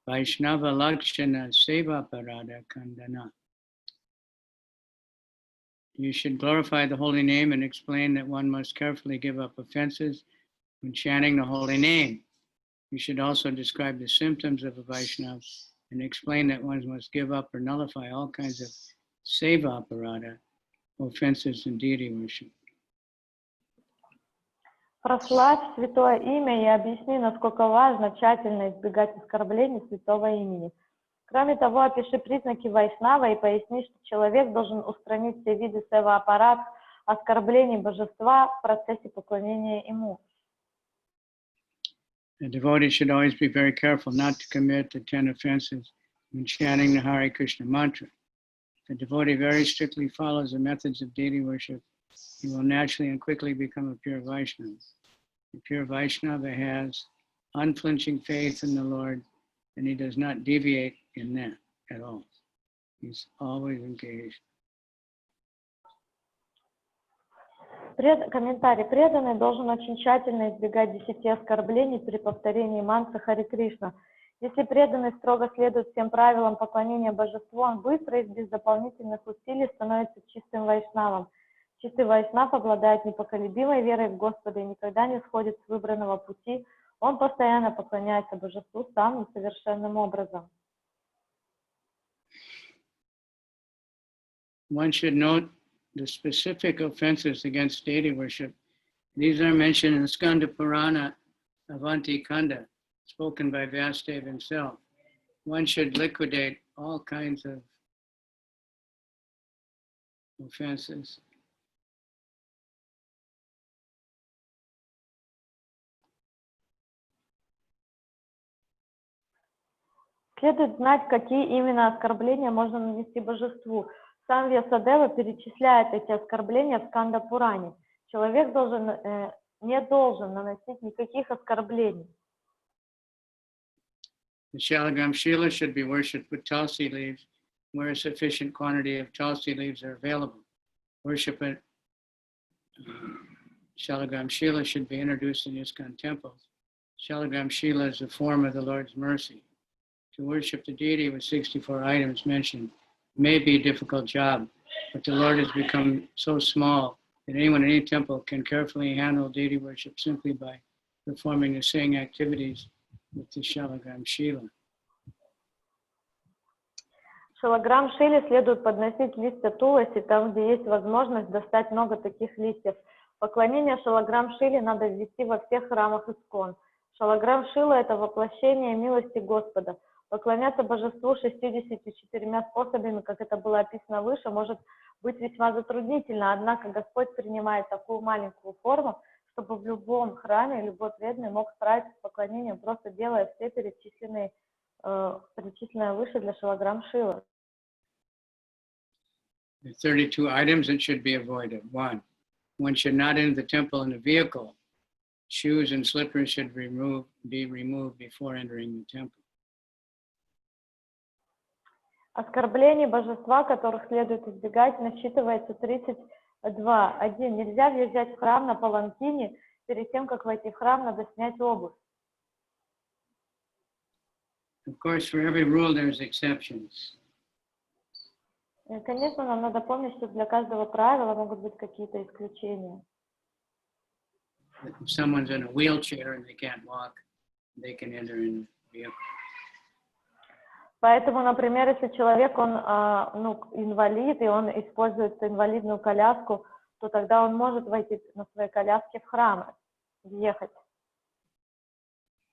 S1: Vaishnava Lakshana Seva Parada Kandana. You should glorify the holy name and explain that one must carefully give up offenses when chanting the holy name. You should also describe the symptoms of a Vaishnava and explain that one must give up or nullify all kinds of seva parada, offenses in deity worship.
S2: Прославь святое имя и объясни, насколько важно тщательно избегать оскорблений святого имени. Кроме того, опиши признаки вайшнава и поясни, что человек должен устранить все виды сева-аппарат, оскорблений божества в процессе поклонения ему.
S1: A devotee should always be very careful not to commit the 10 offenses when chanting the Hare Krishna mantra. If a devotee very strictly follows the methods of deity worship, he will naturally and quickly become a pure Vaishnava. The pure Vaishnava has unflinching faith in the Lord, and he does not deviate in that at all. He's always engaged.
S2: Комментарий. Преданный должен очень тщательно избегать 10 оскорблений при повторении мантры Харе Кришна. Если преданный строго следует всем правилам поклонения божеству, он быстро и без дополнительных усилий становится чистым вайшнавом. Чистый вайшнав обладает непоколебимой верой в Господа и никогда не сходит с выбранного пути. Он постоянно поклоняется божеству самым совершенным образом.
S1: One should note the specific offenses against deity worship. These are mentioned in the Skanda Purana Avanti Kanda, spoken by Vyasadeva himself. One should liquidate all kinds of offenses.
S2: Следует знать, какие именно оскорбления можно нанести божеству. Сам Вьясадева перечисляет эти оскорбления в Сканда-Пуране. Человек не должен наносить никаких оскорблений.
S1: The Shalagram-shila should be worshipped with tulsi leaves, where a sufficient quantity of tulsi leaves are available. Worship at Shalagram-shila should be introduced in ISKCON temples. Shalagram-shila is a form of the Lord's mercy. To worship the deity with 64 items mentioned may be a difficult job, but the Lord has become so small that anyone in any temple can carefully handle deity worship simply by performing the same activities with the Shalagram-shila.
S2: Шалаграм-шиле следует подносить листья туласи там, где есть возможность достать много таких листьев. Поклонение Шалаграм-шиле надо ввести во всех храмах ИСККОН. Шалаграм-шила – это воплощение милости Господа. Поклоняться божеству 64 способами, как это было описано выше, может быть весьма затруднительно, однако Господь принимает такую маленькую форму, чтобы в любом храме любой преданный мог справиться с поклонением, просто делая все перечисленные выше для Шалаграм-шилы.
S1: The 32 items that should be avoided. One should not enter the temple in a vehicle. Shoes and slippers should be removed before entering the temple.
S2: Оскорблений божества, которых следует избегать, насчитывается 32. 1. Нельзя въезжать в храм на паланкине. Перед тем, как войти в храм, надо снять обувь.
S1: Of course, for every rule there's exceptions.
S2: И, конечно, нам надо помнить, что для каждого правила могут быть какие-то исключения.
S1: If someone's in a wheelchair and they can't walk, they can enter in a vehicle.
S2: Поэтому, например, если человек, он инвалид, и он использует инвалидную коляску, то тогда он может войти на своей коляске в храм, въехать.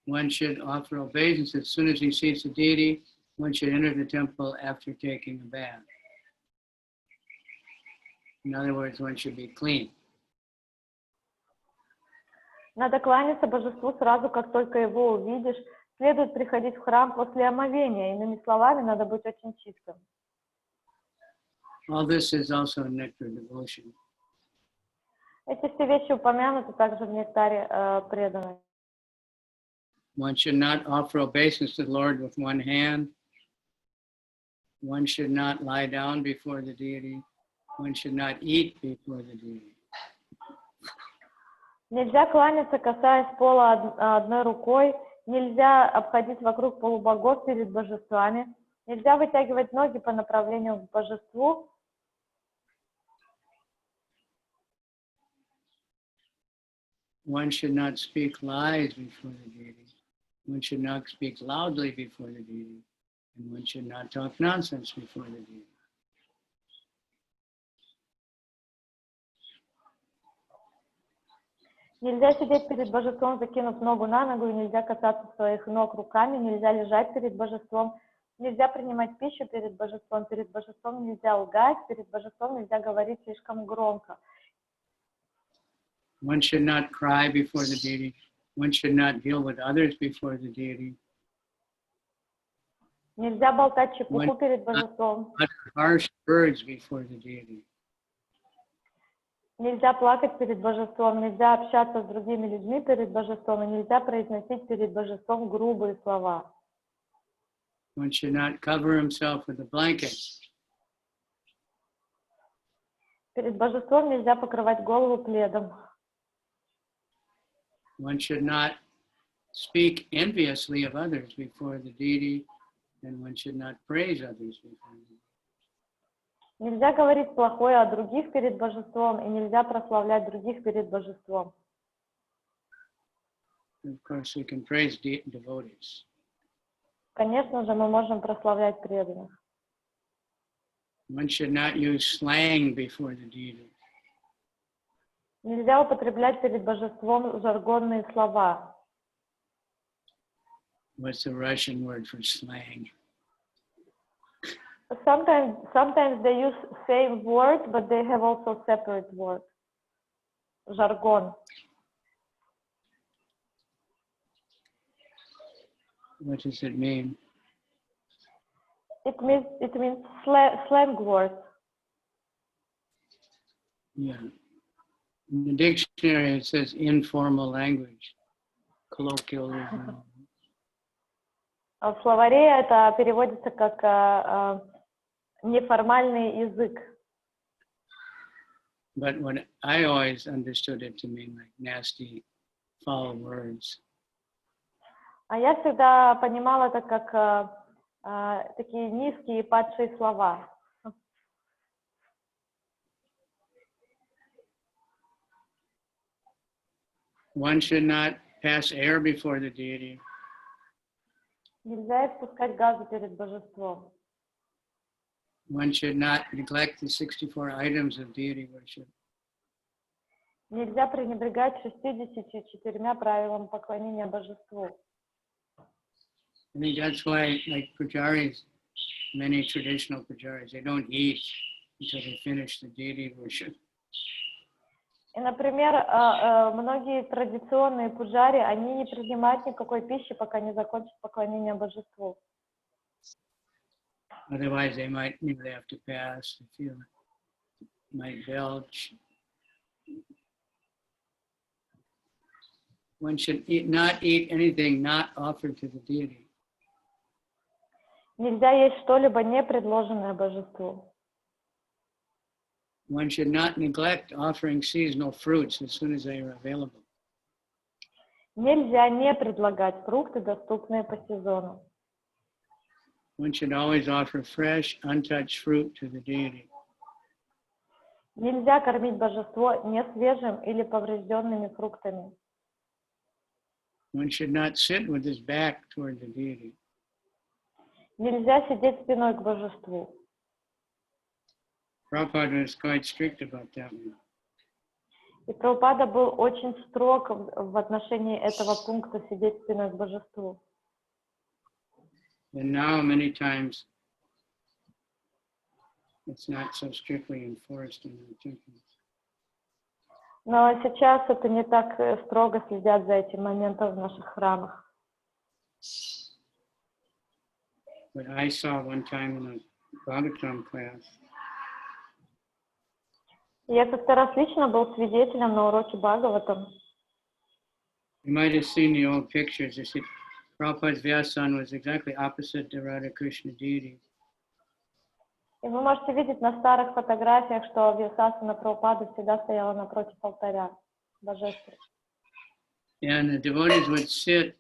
S1: One should offer obeisance as soon as he sees the deity. One should enter the temple after taking a bath. In other words, one should be clean.
S2: Надо кланяться божеству сразу, как только его увидишь. Следует приходить в храм после омовения. Иными словами, надо быть очень чистым.
S1: All this is also nectar devotion.
S2: Эти все вещи упомянуты также в нектаре преданных.
S1: One should not offer obeisance to the Lord with one hand. One should not lie down before the deity. One should not eat before the deity.
S2: Нельзя кланяться, касаясь пола одной рукой. Нельзя обходить вокруг полубогов перед божествами. Нельзя вытягивать ноги по направлению к божеству.
S1: One should not speak lies before the deity. One should not speak loudly before the deity. And one should not talk nonsense before the deity.
S2: Нельзя сидеть перед божеством, закинув ногу на ногу, и нельзя касаться своих ног руками, нельзя лежать перед божеством, нельзя принимать пищу перед божеством нельзя лгать, перед божеством нельзя говорить слишком громко.
S1: One should not cry before the deity. One should not deal with others before the deity.
S2: Нельзя болтать чепуху перед божеством.
S1: Harsh words before the deity.
S2: Нельзя плакать перед божеством, нельзя общаться с другими людьми перед божеством, и нельзя произносить перед божеством грубые слова.
S1: One should not cover himself with a blanket.
S2: Перед божеством нельзя покрывать голову пледом.
S1: One should not speak enviously of others before the deity, and one should not praise others before the deity.
S2: Нельзя говорить плохое о других перед божеством, и нельзя прославлять других перед божеством.
S1: Of course, we can praise devotees.
S2: Конечно же, мы можем прославлять преданных.
S1: One should not use slang before the deity.
S2: Нельзя употреблять перед божеством жаргонные слова.
S1: What's the Russian word for slang?
S2: Sometimes they use same word, but they have also separate word. Жаргон.
S1: What does it mean?
S2: It means slang word.
S1: Yeah. In the dictionary, it says informal language, colloquialism.
S2: В словаре это переводится как неформальный язык.
S1: But what I always understood it to mean like nasty, foul words.
S2: А я всегда понимала это как такие низкие падшие слова.
S1: One should not pass air before the deity.
S2: Нельзя испускать газы перед божеством.
S1: One should not neglect the 64 items of deity worship.
S2: Нельзя пренебрегать 64 правилам поклонения божеству.
S1: I think that's why, like pujaris, many traditional pujaris, they don't eat until they finish the deity worship.
S2: И, например, многие традиционные пуджари, они не принимают никакой пищи, пока не закончат поклонение божеству.
S1: Otherwise, they might have to pass, they feel it might belch. One should not eat anything not offered to the deity.
S2: Нельзя есть что-либо не предложенное божеству.
S1: One should not neglect offering seasonal fruits as soon as they are available.
S2: Нельзя не предлагать фрукты, доступные по сезону.
S1: One should always offer fresh, untouched fruit to the deity.
S2: Нельзя кормить божество несвежим или поврежденными фруктами.
S1: One should not sit with his back toward the deity.
S2: Нельзя сидеть спиной к божеству.
S1: Prabhupada was quite strict about that one.
S2: И Прабхупада был очень строг в отношении этого пункта сидеть спиной к божеству.
S1: And now many times it's not so strictly enforced in our temples.
S2: Но сейчас это не так строго следят за этим моментом в наших храмах.
S1: But I saw one time in a Bhagavatam class.
S2: Я как-то раз лично был свидетелем на уроке Бхагаватам.
S1: You might have seen the old pictures. You see, Prabhupada's Vyasan was exactly opposite the Radha Krishna deity.
S2: И вы можете видеть на старых фотографиях, что Вьясасана Прабхупада всегда стояла напротив алтаря божества.
S1: And the devotees would sit,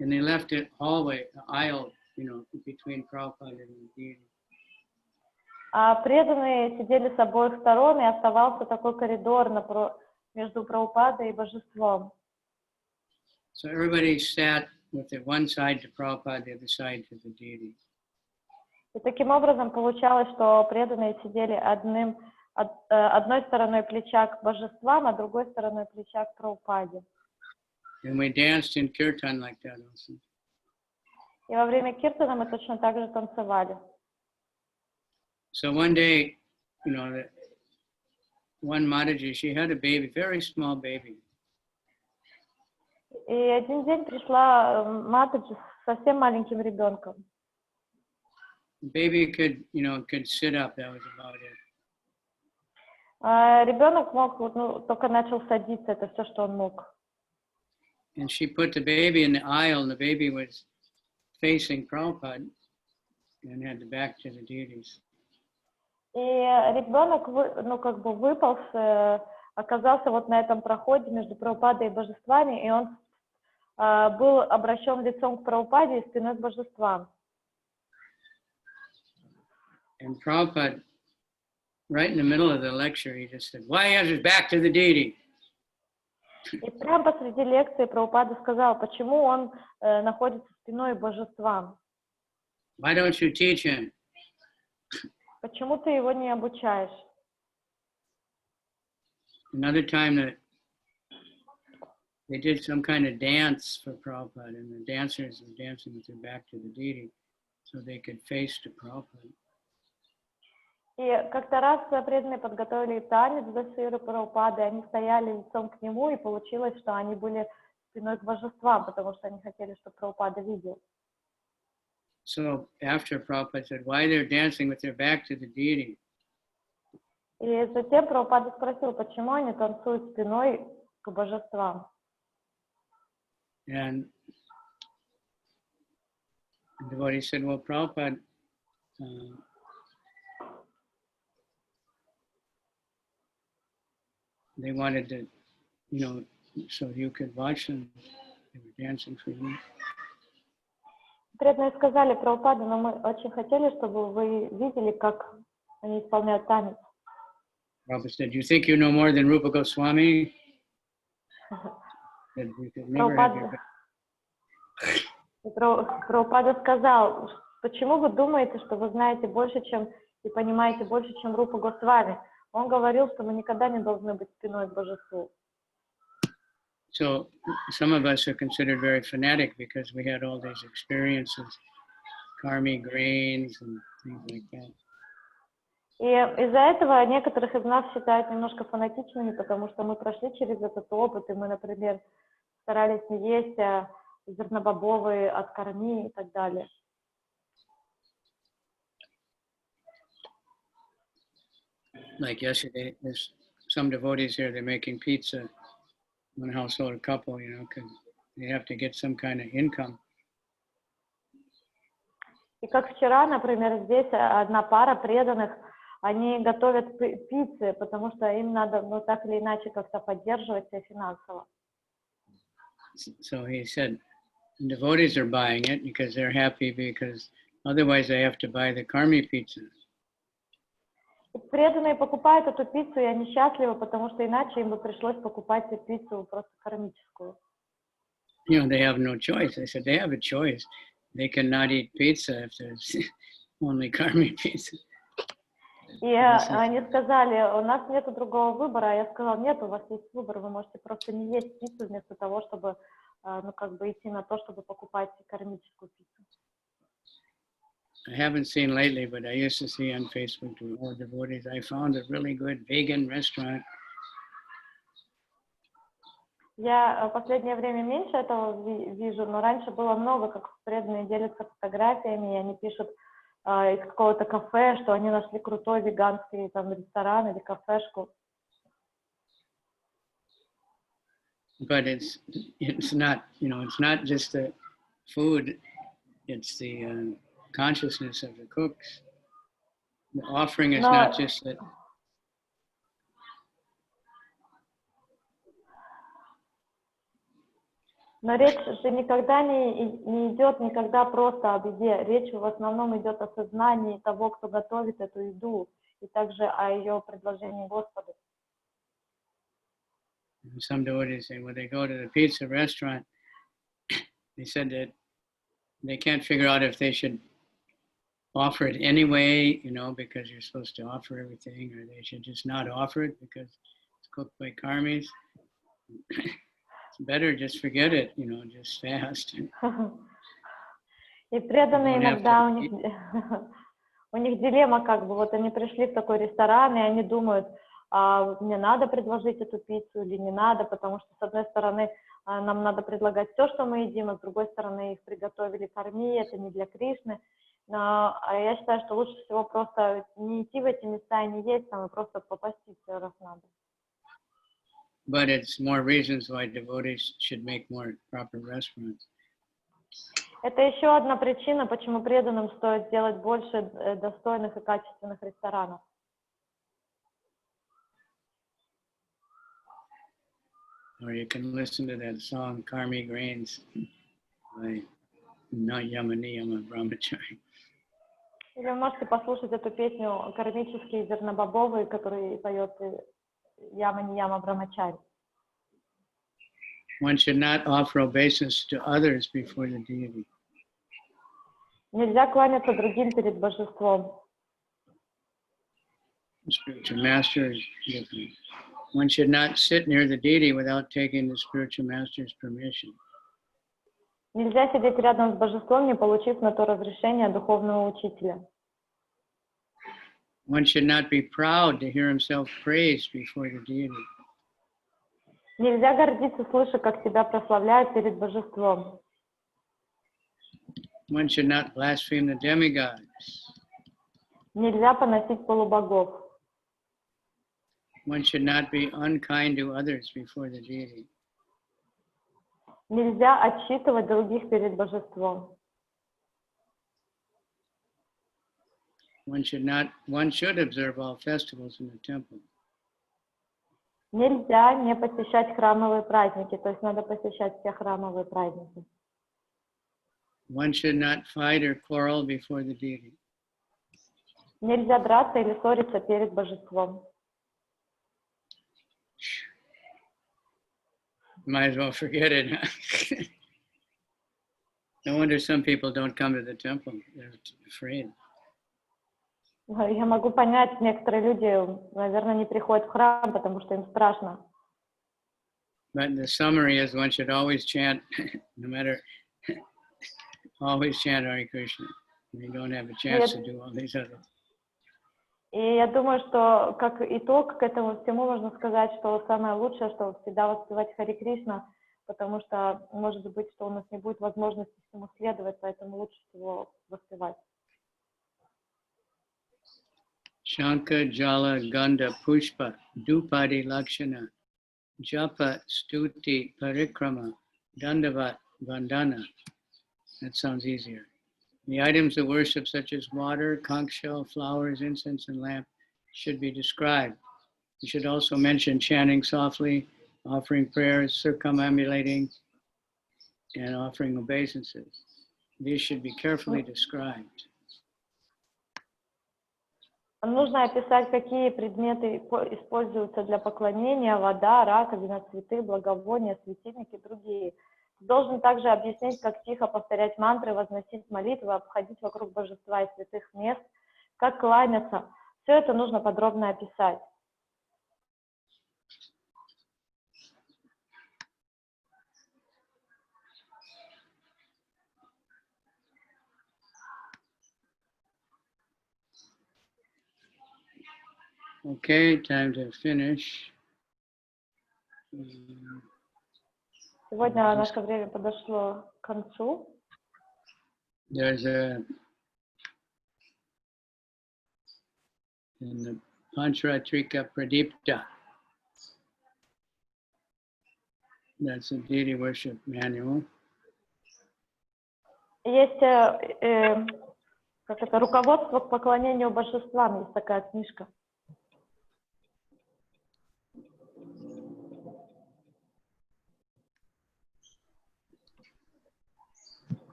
S1: and they left it hallway, the aisle, between Prabhupada and the deity.
S2: А преданные сидели с обоих сторон, и оставался такой коридор между Прабхупадой и божеством.
S1: So everybody sat with the one side to Prabhupada, the other side to the deity.
S2: И таким образом получалось, что преданные сидели одним одной стороной плеча к божествам, а другой стороной плеча к Прабхупаде.
S1: And we danced in kirtan like that also.
S2: И во время киртана мы точно так же танцевали.
S1: So one day, one Mataji, she had a baby, very small baby.
S2: И один день пришла Матаджи с совсем маленьким ребенком.
S1: The baby could sit up, that was about it.
S2: Ребенок мог, только начал садиться, это все, что он мог.
S1: And she put the baby in the aisle, and the baby was facing Prabhupada and had the back to the deities.
S2: И ребенок, выполз, оказался вот на этом проходе между Прабхупадой и божествами, и он был обращен лицом к Прабхупаде и спиной к божествам.
S1: And Prabhupada, right in the middle of the lecture, he just said, "Why he has his back to the deity?"
S2: И прямо посреди лекции Прабхупада сказал, почему он находится спиной к божествам.
S1: Why don't you teach him?
S2: Почему ты его не обучаешь?
S1: Another time that they did some kind of dance for Prabhupada, and the dancers were dancing with their back to the deity so they could face to Prabhupada.
S2: И как-то раз преданные подготовили танец для Шрилы Прабхупады, они стояли лицом к нему, и получилось, что они были спиной к божествам, потому что они хотели, чтобы Прабхупада видел.
S1: So after Prabhupada said, why they're dancing with their back to the deity?
S2: И затем Прабхупада спросил, почему они танцуют спиной к божествам.
S1: And the devotee said, well, Prabhupada, they wanted to, so you could watch them. They were dancing for you.
S2: Преданные сказали, Прабхупада, но мы очень хотели, чтобы вы видели, как они исполняют танец.
S1: Prabhupada said, you think you know more than Rupa Goswami?
S2: Прабхупада сказал, почему вы думаете, что вы знаете больше, чем и понимаете больше, чем Рупа Госвами? Он говорил, что мы никогда не должны быть спиной к божеству.
S1: So some of us are considered very fanatic because we had all these experiences, karmic grains and things like that.
S2: И из-за этого некоторых из нас считают немножко фанатичными, потому что мы прошли через этот опыт, и мы, например, старались не есть зернобобовые от корми и так далее.
S1: Like yesterday, there's some devotees here, they're making pizza, one household couple, because they have to get some kind of income.
S2: И как вчера, например, здесь одна пара преданных, они готовят пиццы, потому что им надо, так или иначе, как-то поддерживать себя финансово.
S1: So he said, devotees are buying it because they're happy, because otherwise they have to buy the karmi pizza.
S2: Преданные покупают эту пиццу, и они счастливы, потому что иначе им бы пришлось покупать пиццу просто кармическую.
S1: They have no choice. I said, they have a choice. They cannot eat pizza if there's only karmi pizza.
S2: И они сказали, у нас нет другого выбора. А я сказала, нет, у вас есть выбор, вы можете просто не есть пиццу вместо того, чтобы, идти на то, чтобы покупать кармическую пиццу.
S1: I haven't seen lately, but I used to see on Facebook to all devotees. I found a really good vegan restaurant.
S2: Я в последнее время меньше этого вижу, но раньше было много, как преданные делятся фотографиями, и они пишут из какого-то кафе, что они нашли крутой веганский ресторан или кафешку.
S1: But it's not, it's not just the food, it's the consciousness of the cooks. The offering is not just that.
S2: Но речь же никогда не идет просто об еде. Речь в основном идет о сознании того, кто готовит эту еду, и также о ее предложении Господу.
S1: Some devotees say when they go to the pizza restaurant, they said that they can't figure out if they should offer it anyway, because you're supposed to offer everything, or they should just not offer it because it's cooked by karmis. It's better just forget it, just fast.
S2: И преданные иногда у них дилемма, как бы, вот они пришли в такой ресторан, и они думают, мне надо предложить эту пиццу или не надо, потому что, с одной стороны, нам надо предлагать все, что мы едим, а с другой стороны, их приготовили карми, это не для Кришны. А я считаю, что лучше всего просто не идти в эти места и не есть там, и просто попаститься, раз надо.
S1: But it's more reasons why devotees should make more proper restaurants.
S2: Это еще одна причина, почему преданным стоит сделать больше достойных и качественных ресторанов.
S1: Or you can listen to that song Karmi Grains by Yama Brahmachari.
S2: Или вы можете послушать эту песню «Кармические зернобобовые», которую поет Яма Брахмачари.
S1: One should not offer obeisance to others before the deity.
S2: Нельзя кланяться другим перед божеством.
S1: Spiritual master is different. One should not sit near the deity without taking the spiritual master's permission.
S2: Нельзя сидеть рядом с божеством, не получив на то разрешение духовного учителя.
S1: One should not be proud to hear himself praised before the deity.
S2: Нельзя гордиться, слыша, как себя прославляют перед божеством.
S1: One should not blaspheme the demigods.
S2: Нельзя поносить полубогов.
S1: One should not be unkind to others before the deity.
S2: Нельзя отчитывать других перед божеством.
S1: One should observe all festivals in the temple.
S2: Нельзя не посещать храмовые праздники, то есть надо посещать все храмовые праздники.
S1: One should not fight or quarrel before the deity.
S2: Нельзя драться или ссориться перед божеством.
S1: Might as well forget it. Huh? No wonder some people don't come to the temple. They're afraid.
S2: Я могу понять, некоторые люди, наверное, не приходят в храм, потому что им страшно.
S1: But the summary is one should always chant, no matter, always chant Hare Krishna. You don't have a chance to do all these other.
S2: И я думаю, что как итог к этому всему можно сказать, что самое лучшее, что всегда воспевать Харе Кришна, потому что может быть, что у нас не будет возможности всему следовать, поэтому лучше всего воспевать.
S1: Shanka Jala Ganda Pushpa Dupadi Lakshana Japa Stuti Parikrama Dandavat Vandana. That sounds easier. The items of worship such as water, conch shell, flowers, incense, and lamp should be described. You should also mention chanting softly, offering prayers, circumambulating, and offering obeisances. These should be carefully described.
S2: Нужно описать, какие предметы используются для поклонения: вода, раковина, цветы, благовония, светильники и другие. Должен также объяснить, как тихо повторять мантры, возносить молитвы, обходить вокруг божества и святых мест, как кланяться. Все это нужно подробно описать.
S1: Okay, time to finish.
S2: Сегодня наше время подошло к концу.
S1: There's in the Pancharatrika Pradipta. That's a deity worship manual.
S2: Есть руководство к поклонению божествам, есть такая книжка.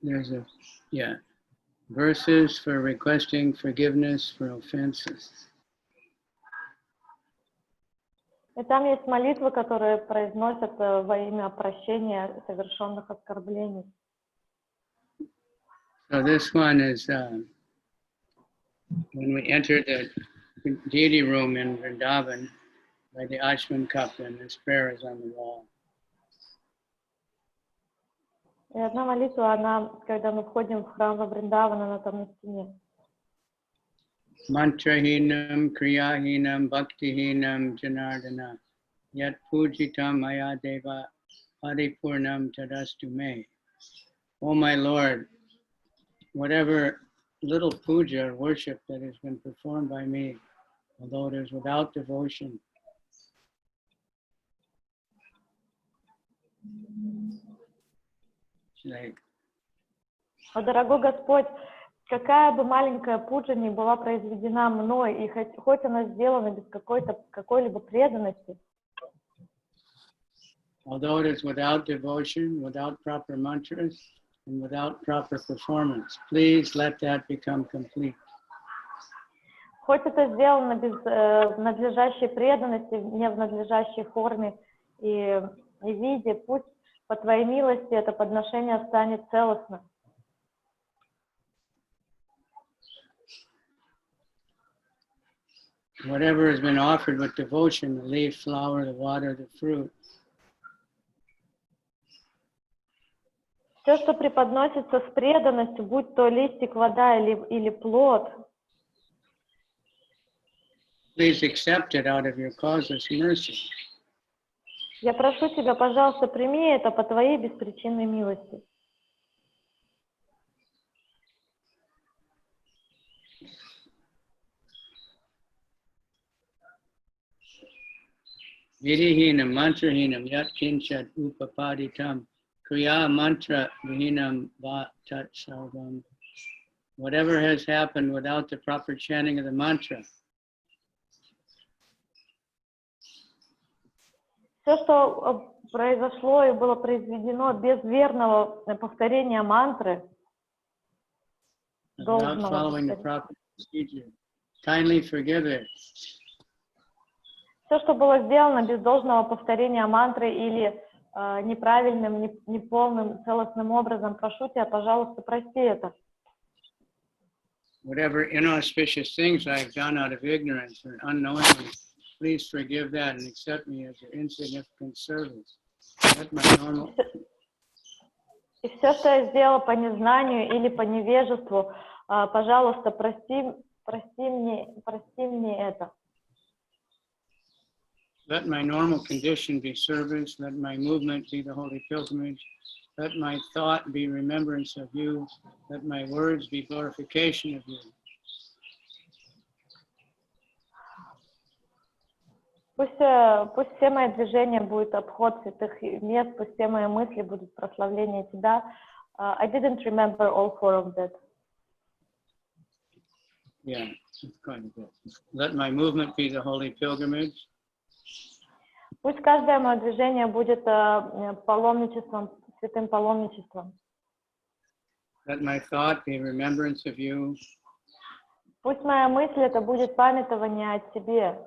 S1: There's verses for requesting forgiveness for offenses.
S2: И там есть молитвы, которые произносят во имя прощения совершенных оскорблений.
S1: So this one is when we enter the deity room in Vrindavan by the Ashman cup, and this prayer is on the wall.
S2: И одна молитва, она, когда мы входим в храм во Вриндаван, она там на стене.
S1: Mantrahinam kriyahinam bhaktihinam janardana yat pujitam maya deva paripurnam tadastu me. Oh my Lord, whatever little puja or worship that has been performed by me, although it is without devotion,
S2: О, дорогой Господь, какая бы маленькая пуджа ни была произведена мной, и хоть она сделана без какой-либо преданности,
S1: although it is without devotion, without proper mantras, and without proper performance, please let that become complete.
S2: хоть это сделано без надлежащей преданности, не в надлежащей форме и виде, пусть по Твоей милости это подношение станет целостно.
S1: Whatever has been offered with devotion, the leaf, flower, the water, the fruit,
S2: Все, что преподносится с преданностью, будь то листик, вода или плод,
S1: please accept it out of your causeless mercy.
S2: я прошу Тебя, пожалуйста, прими это по Твоей беспричинной милости.
S1: Vidihinam mantrahinam yat kinchat upapaditam kriya mantra vihinam va tat sarvam. Whatever has happened without the proper chanting of the mantra,
S2: Все, что произошло и было произведено без верного повторения мантры,
S1: without following the proper procedure, kindly forgive it.
S2: Все, что было сделано без должного повторения мантры или неправильным, неполным, целостным образом, прошу Тебя, пожалуйста, прости это.
S1: Whatever inauspicious things I have done out of ignorance or unknowingly, please forgive that and accept me as your insignificant service. Let my normal...
S2: И все, что я сделала по незнанию или по невежеству, пожалуйста, прости мне это.
S1: Let my normal condition be service. Let my movement be the holy pilgrimage. Let my thought be remembrance of you. Let my words be glorification of you.
S2: Пусть все мои движения будут обход святых мест, пусть все мои мысли будут прославление Тебя. I didn't remember all four of that.
S1: Yeah, it's kind of good. Let my movement be the holy pilgrimage.
S2: Пусть каждое мое движение будет паломничеством, святым паломничеством.
S1: Let my thought be remembrance of you.
S2: Пусть моя мысль это будет памятование о Тебе.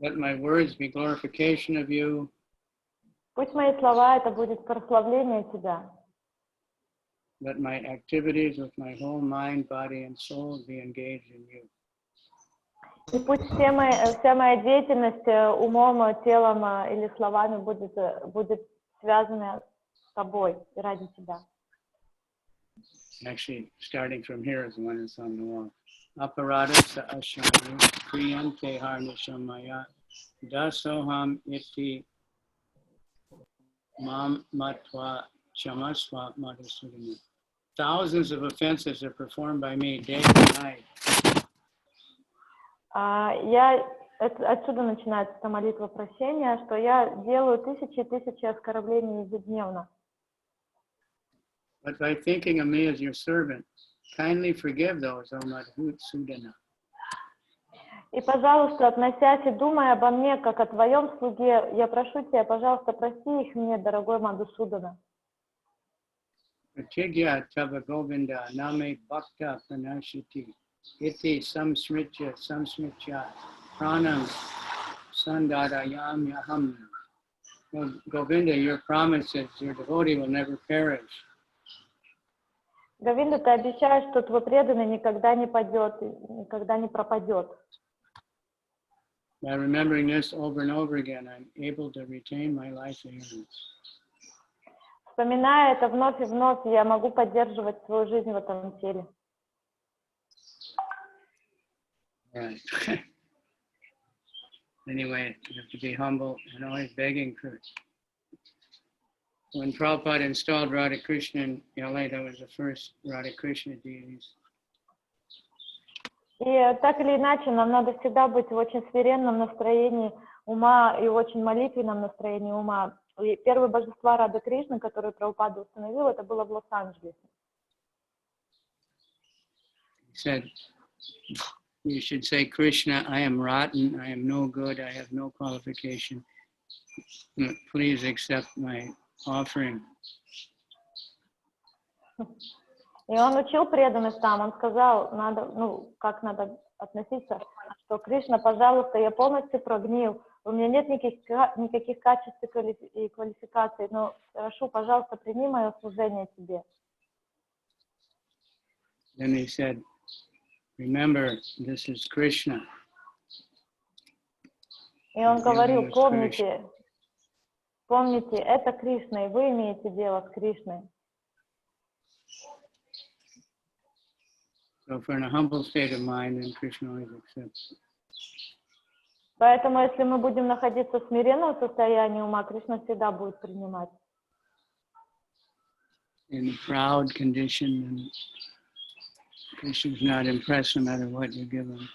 S1: Let my words be glorification of you.
S2: Пусть мои слова это будет прославление Тебя.
S1: Let my activities with my whole mind, body, and soul be engaged in you.
S2: И пусть вся моя деятельность умом, телом или словами будет связана с Тобой и ради Тебя.
S1: Actually, starting from here is the one that's on the wall. Ātmārāma sa ashami kriyante harnishamaya dasoham iti mam matva chamasva madhusudana. Thousands of offenses are performed by me day and night.
S2: Отсюда начинается эта молитва прощения, что я делаю тысячи и тысячи оскорблений ежедневно.
S1: But by thinking of me as your servant, kindly forgive those, O Madhusudana.
S2: И, пожалуйста, относясь и думая обо мне, как о Твоем слуге, я прошу Тебя, пожалуйста, прости их мне, дорогой Мадхусудана.
S1: Pratigya tava govinda name bhakta pranashiti iti samsmritya pranam sandadayam yaham. Well, Govinda, your promise is your devotee will never perish.
S2: Говинда, ты обещаешь, что твой преданный никогда не падет, никогда не пропадет.
S1: By remembering this over and over again, I'm able to retain my life ignorance.
S2: Вспоминая это вновь и вновь, я могу поддерживать свою жизнь в этом теле.
S1: Right. Anyway, you have to be humble and always begging for it. When Prabhupada installed Radha Krishna in LA, that was the first Radha Krishna deities.
S2: И так или иначе, нам надо всегда быть в очень смиренном настроении ума и в очень молитвенном настроении ума. И первые божества Рады Кришны, которые Прабхупада установил, это было в Лос-Анджелесе.
S1: He said, you should say, Krishna, I am rotten, I am no good, I have no qualification. Please accept my offering.
S2: И он учил преданных там, он сказал, как надо относиться, что Кришна, пожалуйста, я полностью прогнил, у меня нет никаких качеств и квалификаций, но прошу, пожалуйста, прими мое служение тебе.
S1: Then he said, remember, this is Krishna.
S2: И он говорил, помните, это Кришна, и вы имеете дело с Кришной.
S1: So if we're in a humble state of mind, then Krishna always accepts.
S2: Поэтому, если мы будем находиться в смиренном состоянии ума, Кришна всегда будет принимать.
S1: In a proud condition, and Krishna's not impressed no matter what you give him.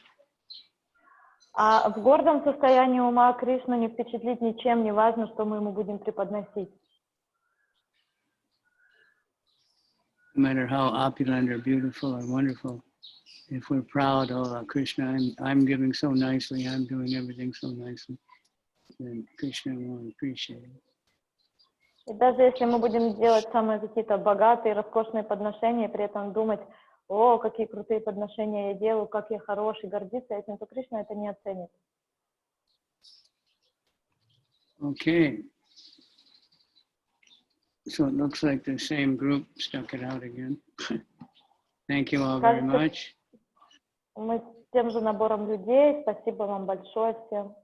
S2: А в гордом состоянии ума Кришну не впечатлить ничем, не важно, что мы ему будем преподносить.
S1: No matter how opulent or beautiful or wonderful, if we're proud, oh Krishna, I'm giving so nicely, I'm doing everything so nicely, then Krishna won't appreciate it.
S2: И даже если мы будем делать самые какие-то богатые, роскошные подношения, при этом думать, о, какие крутые подношения я делаю, как я хороший, гордиться этим, то Кришна это не оценит.
S1: Okay. So it looks like the same group stuck it out again. Thank you all very much.
S2: Мы с тем же набором людей. Спасибо вам большое всем.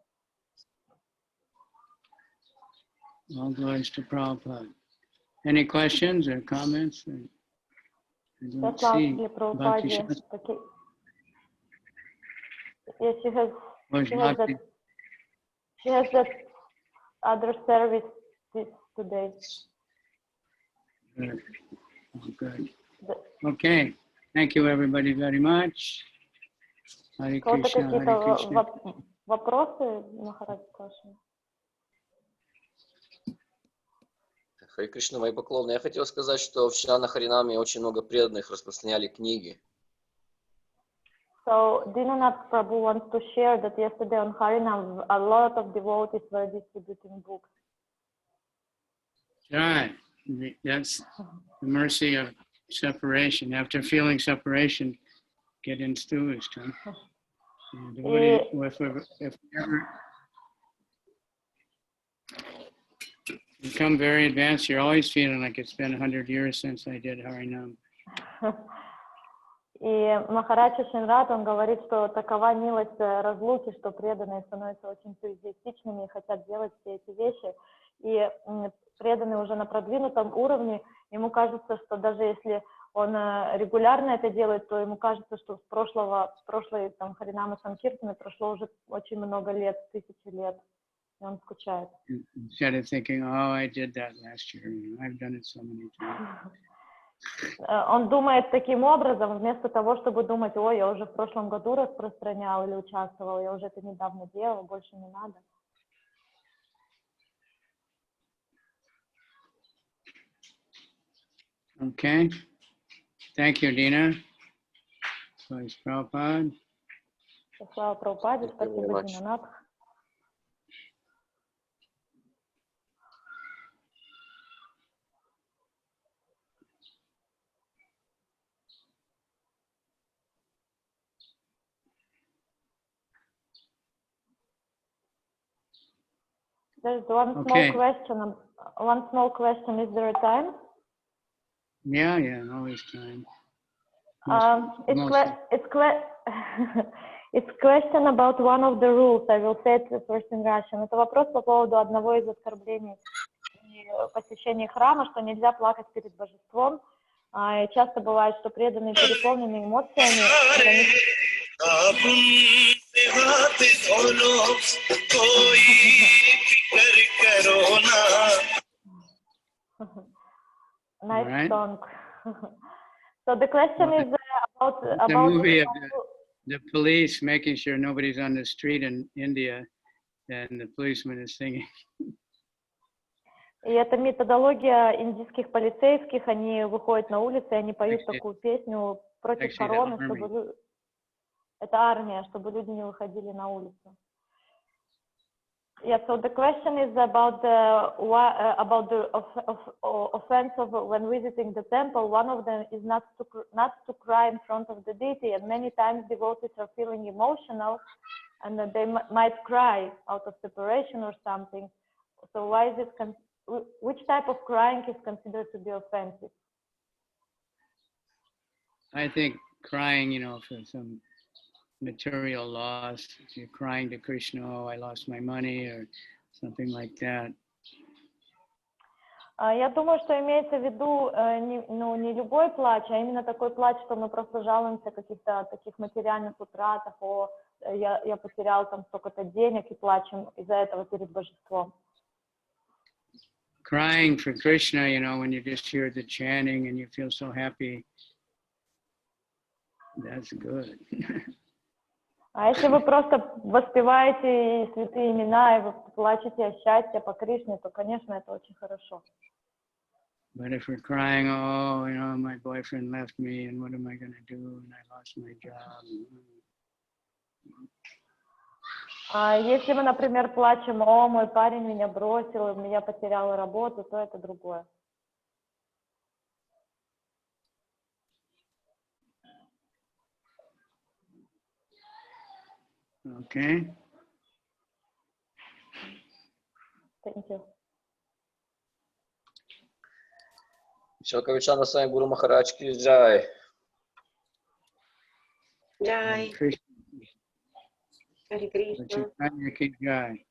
S1: All glories to Prabhupada. Any questions or comments? I don't see Bhakti.
S2: Yes, she has that other service today.
S1: Good. Oh, good. Okay. Thank you, everybody, very much. Hare Krishna, Hare Krishna.
S2: Вопросы, Махарадж, спрашиваю.
S3: Харе Кришна, мои поклоны. Я хотел сказать, что вчера на Харинаме очень много преданных распространяли книги.
S2: So, Dinanath Prabhu wants to share that yesterday on Harinam, a lot of devotees were distributing books.
S1: Right. That's the mercy of separation. After feeling separation, get enthused. Huh? If ever become very advanced, you're always feeling like it's been 100 years since I did Harinam.
S2: И Махарадж Шинрат, он говорит, что такова милость разлуки, что преданные становятся очень энтузиастичными и хотят делать все эти вещи. И преданный уже на продвинутом уровне, ему кажется, что даже если он регулярно это делает, то ему кажется, что с прошлой там Харинамы Санкиртаны прошло уже очень много лет, 1000 лет, и он скучает.
S1: Instead of thinking, oh, I did that last year, I've done it so many times.
S2: Он думает таким образом, вместо того, чтобы думать, ой, я уже в прошлом году распространял или участвовал, я уже это недавно делал, больше не надо.
S1: Okay. Thank you, Dina. Praise Prabhupada.
S2: Слава Прабхупаде, спасибо, Динанат. There's one small
S1: Okay.
S2: question. One small question. Is there a time?
S1: Yeah, always time.
S2: It's question about one of the rules. I will say it first in Russian. Это вопрос по поводу одного из оскорблений при посещении храма, что нельзя плакать перед божеством. И часто бывает, что преданные переполнены эмоциями. Nice song. So the question is about
S1: the movie of the police making sure nobody's on the street in India, and the policeman is singing.
S2: И это методология индийских полицейских. Они выходят на улицы, и они поют такую песню против короны, чтобы это армия, чтобы люди не выходили на улицу. Yeah, so the question is about the offense of when visiting the temple. One of them is not to cry in front of the deity, and many times devotees are feeling emotional, and they might cry out of separation or something. So why is it? Which type of crying is considered to be offensive?
S1: I think crying, for some material loss. If you're crying to Krishna, oh, I lost my money, or something like that.
S2: Я думаю, что имеется в виду не любой плач, а именно такой плач, что мы просто жалуемся о каких-то таких материальных утратах, я потерял там столько-то денег и плачем из-за этого перед божеством.
S1: Crying for Krishna, when you just hear the chanting and you feel so happy, that's good.
S2: А если вы просто воспеваете святые имена и вы плачете о счастье по Кришне, то, конечно, это очень хорошо.
S1: But if we're crying, oh, my boyfriend left me, and what am I going to do? And I lost my job.
S2: А если мы, например, плачем, о, мой парень меня бросил, я потеряла работу, то это другое.
S1: Okay.
S2: Thank you.
S3: Все, Кавичандра Свами, Гуру Махарадж ки джай.
S4: Джай. Харе Кришна.
S1: Chaitanya ki jai.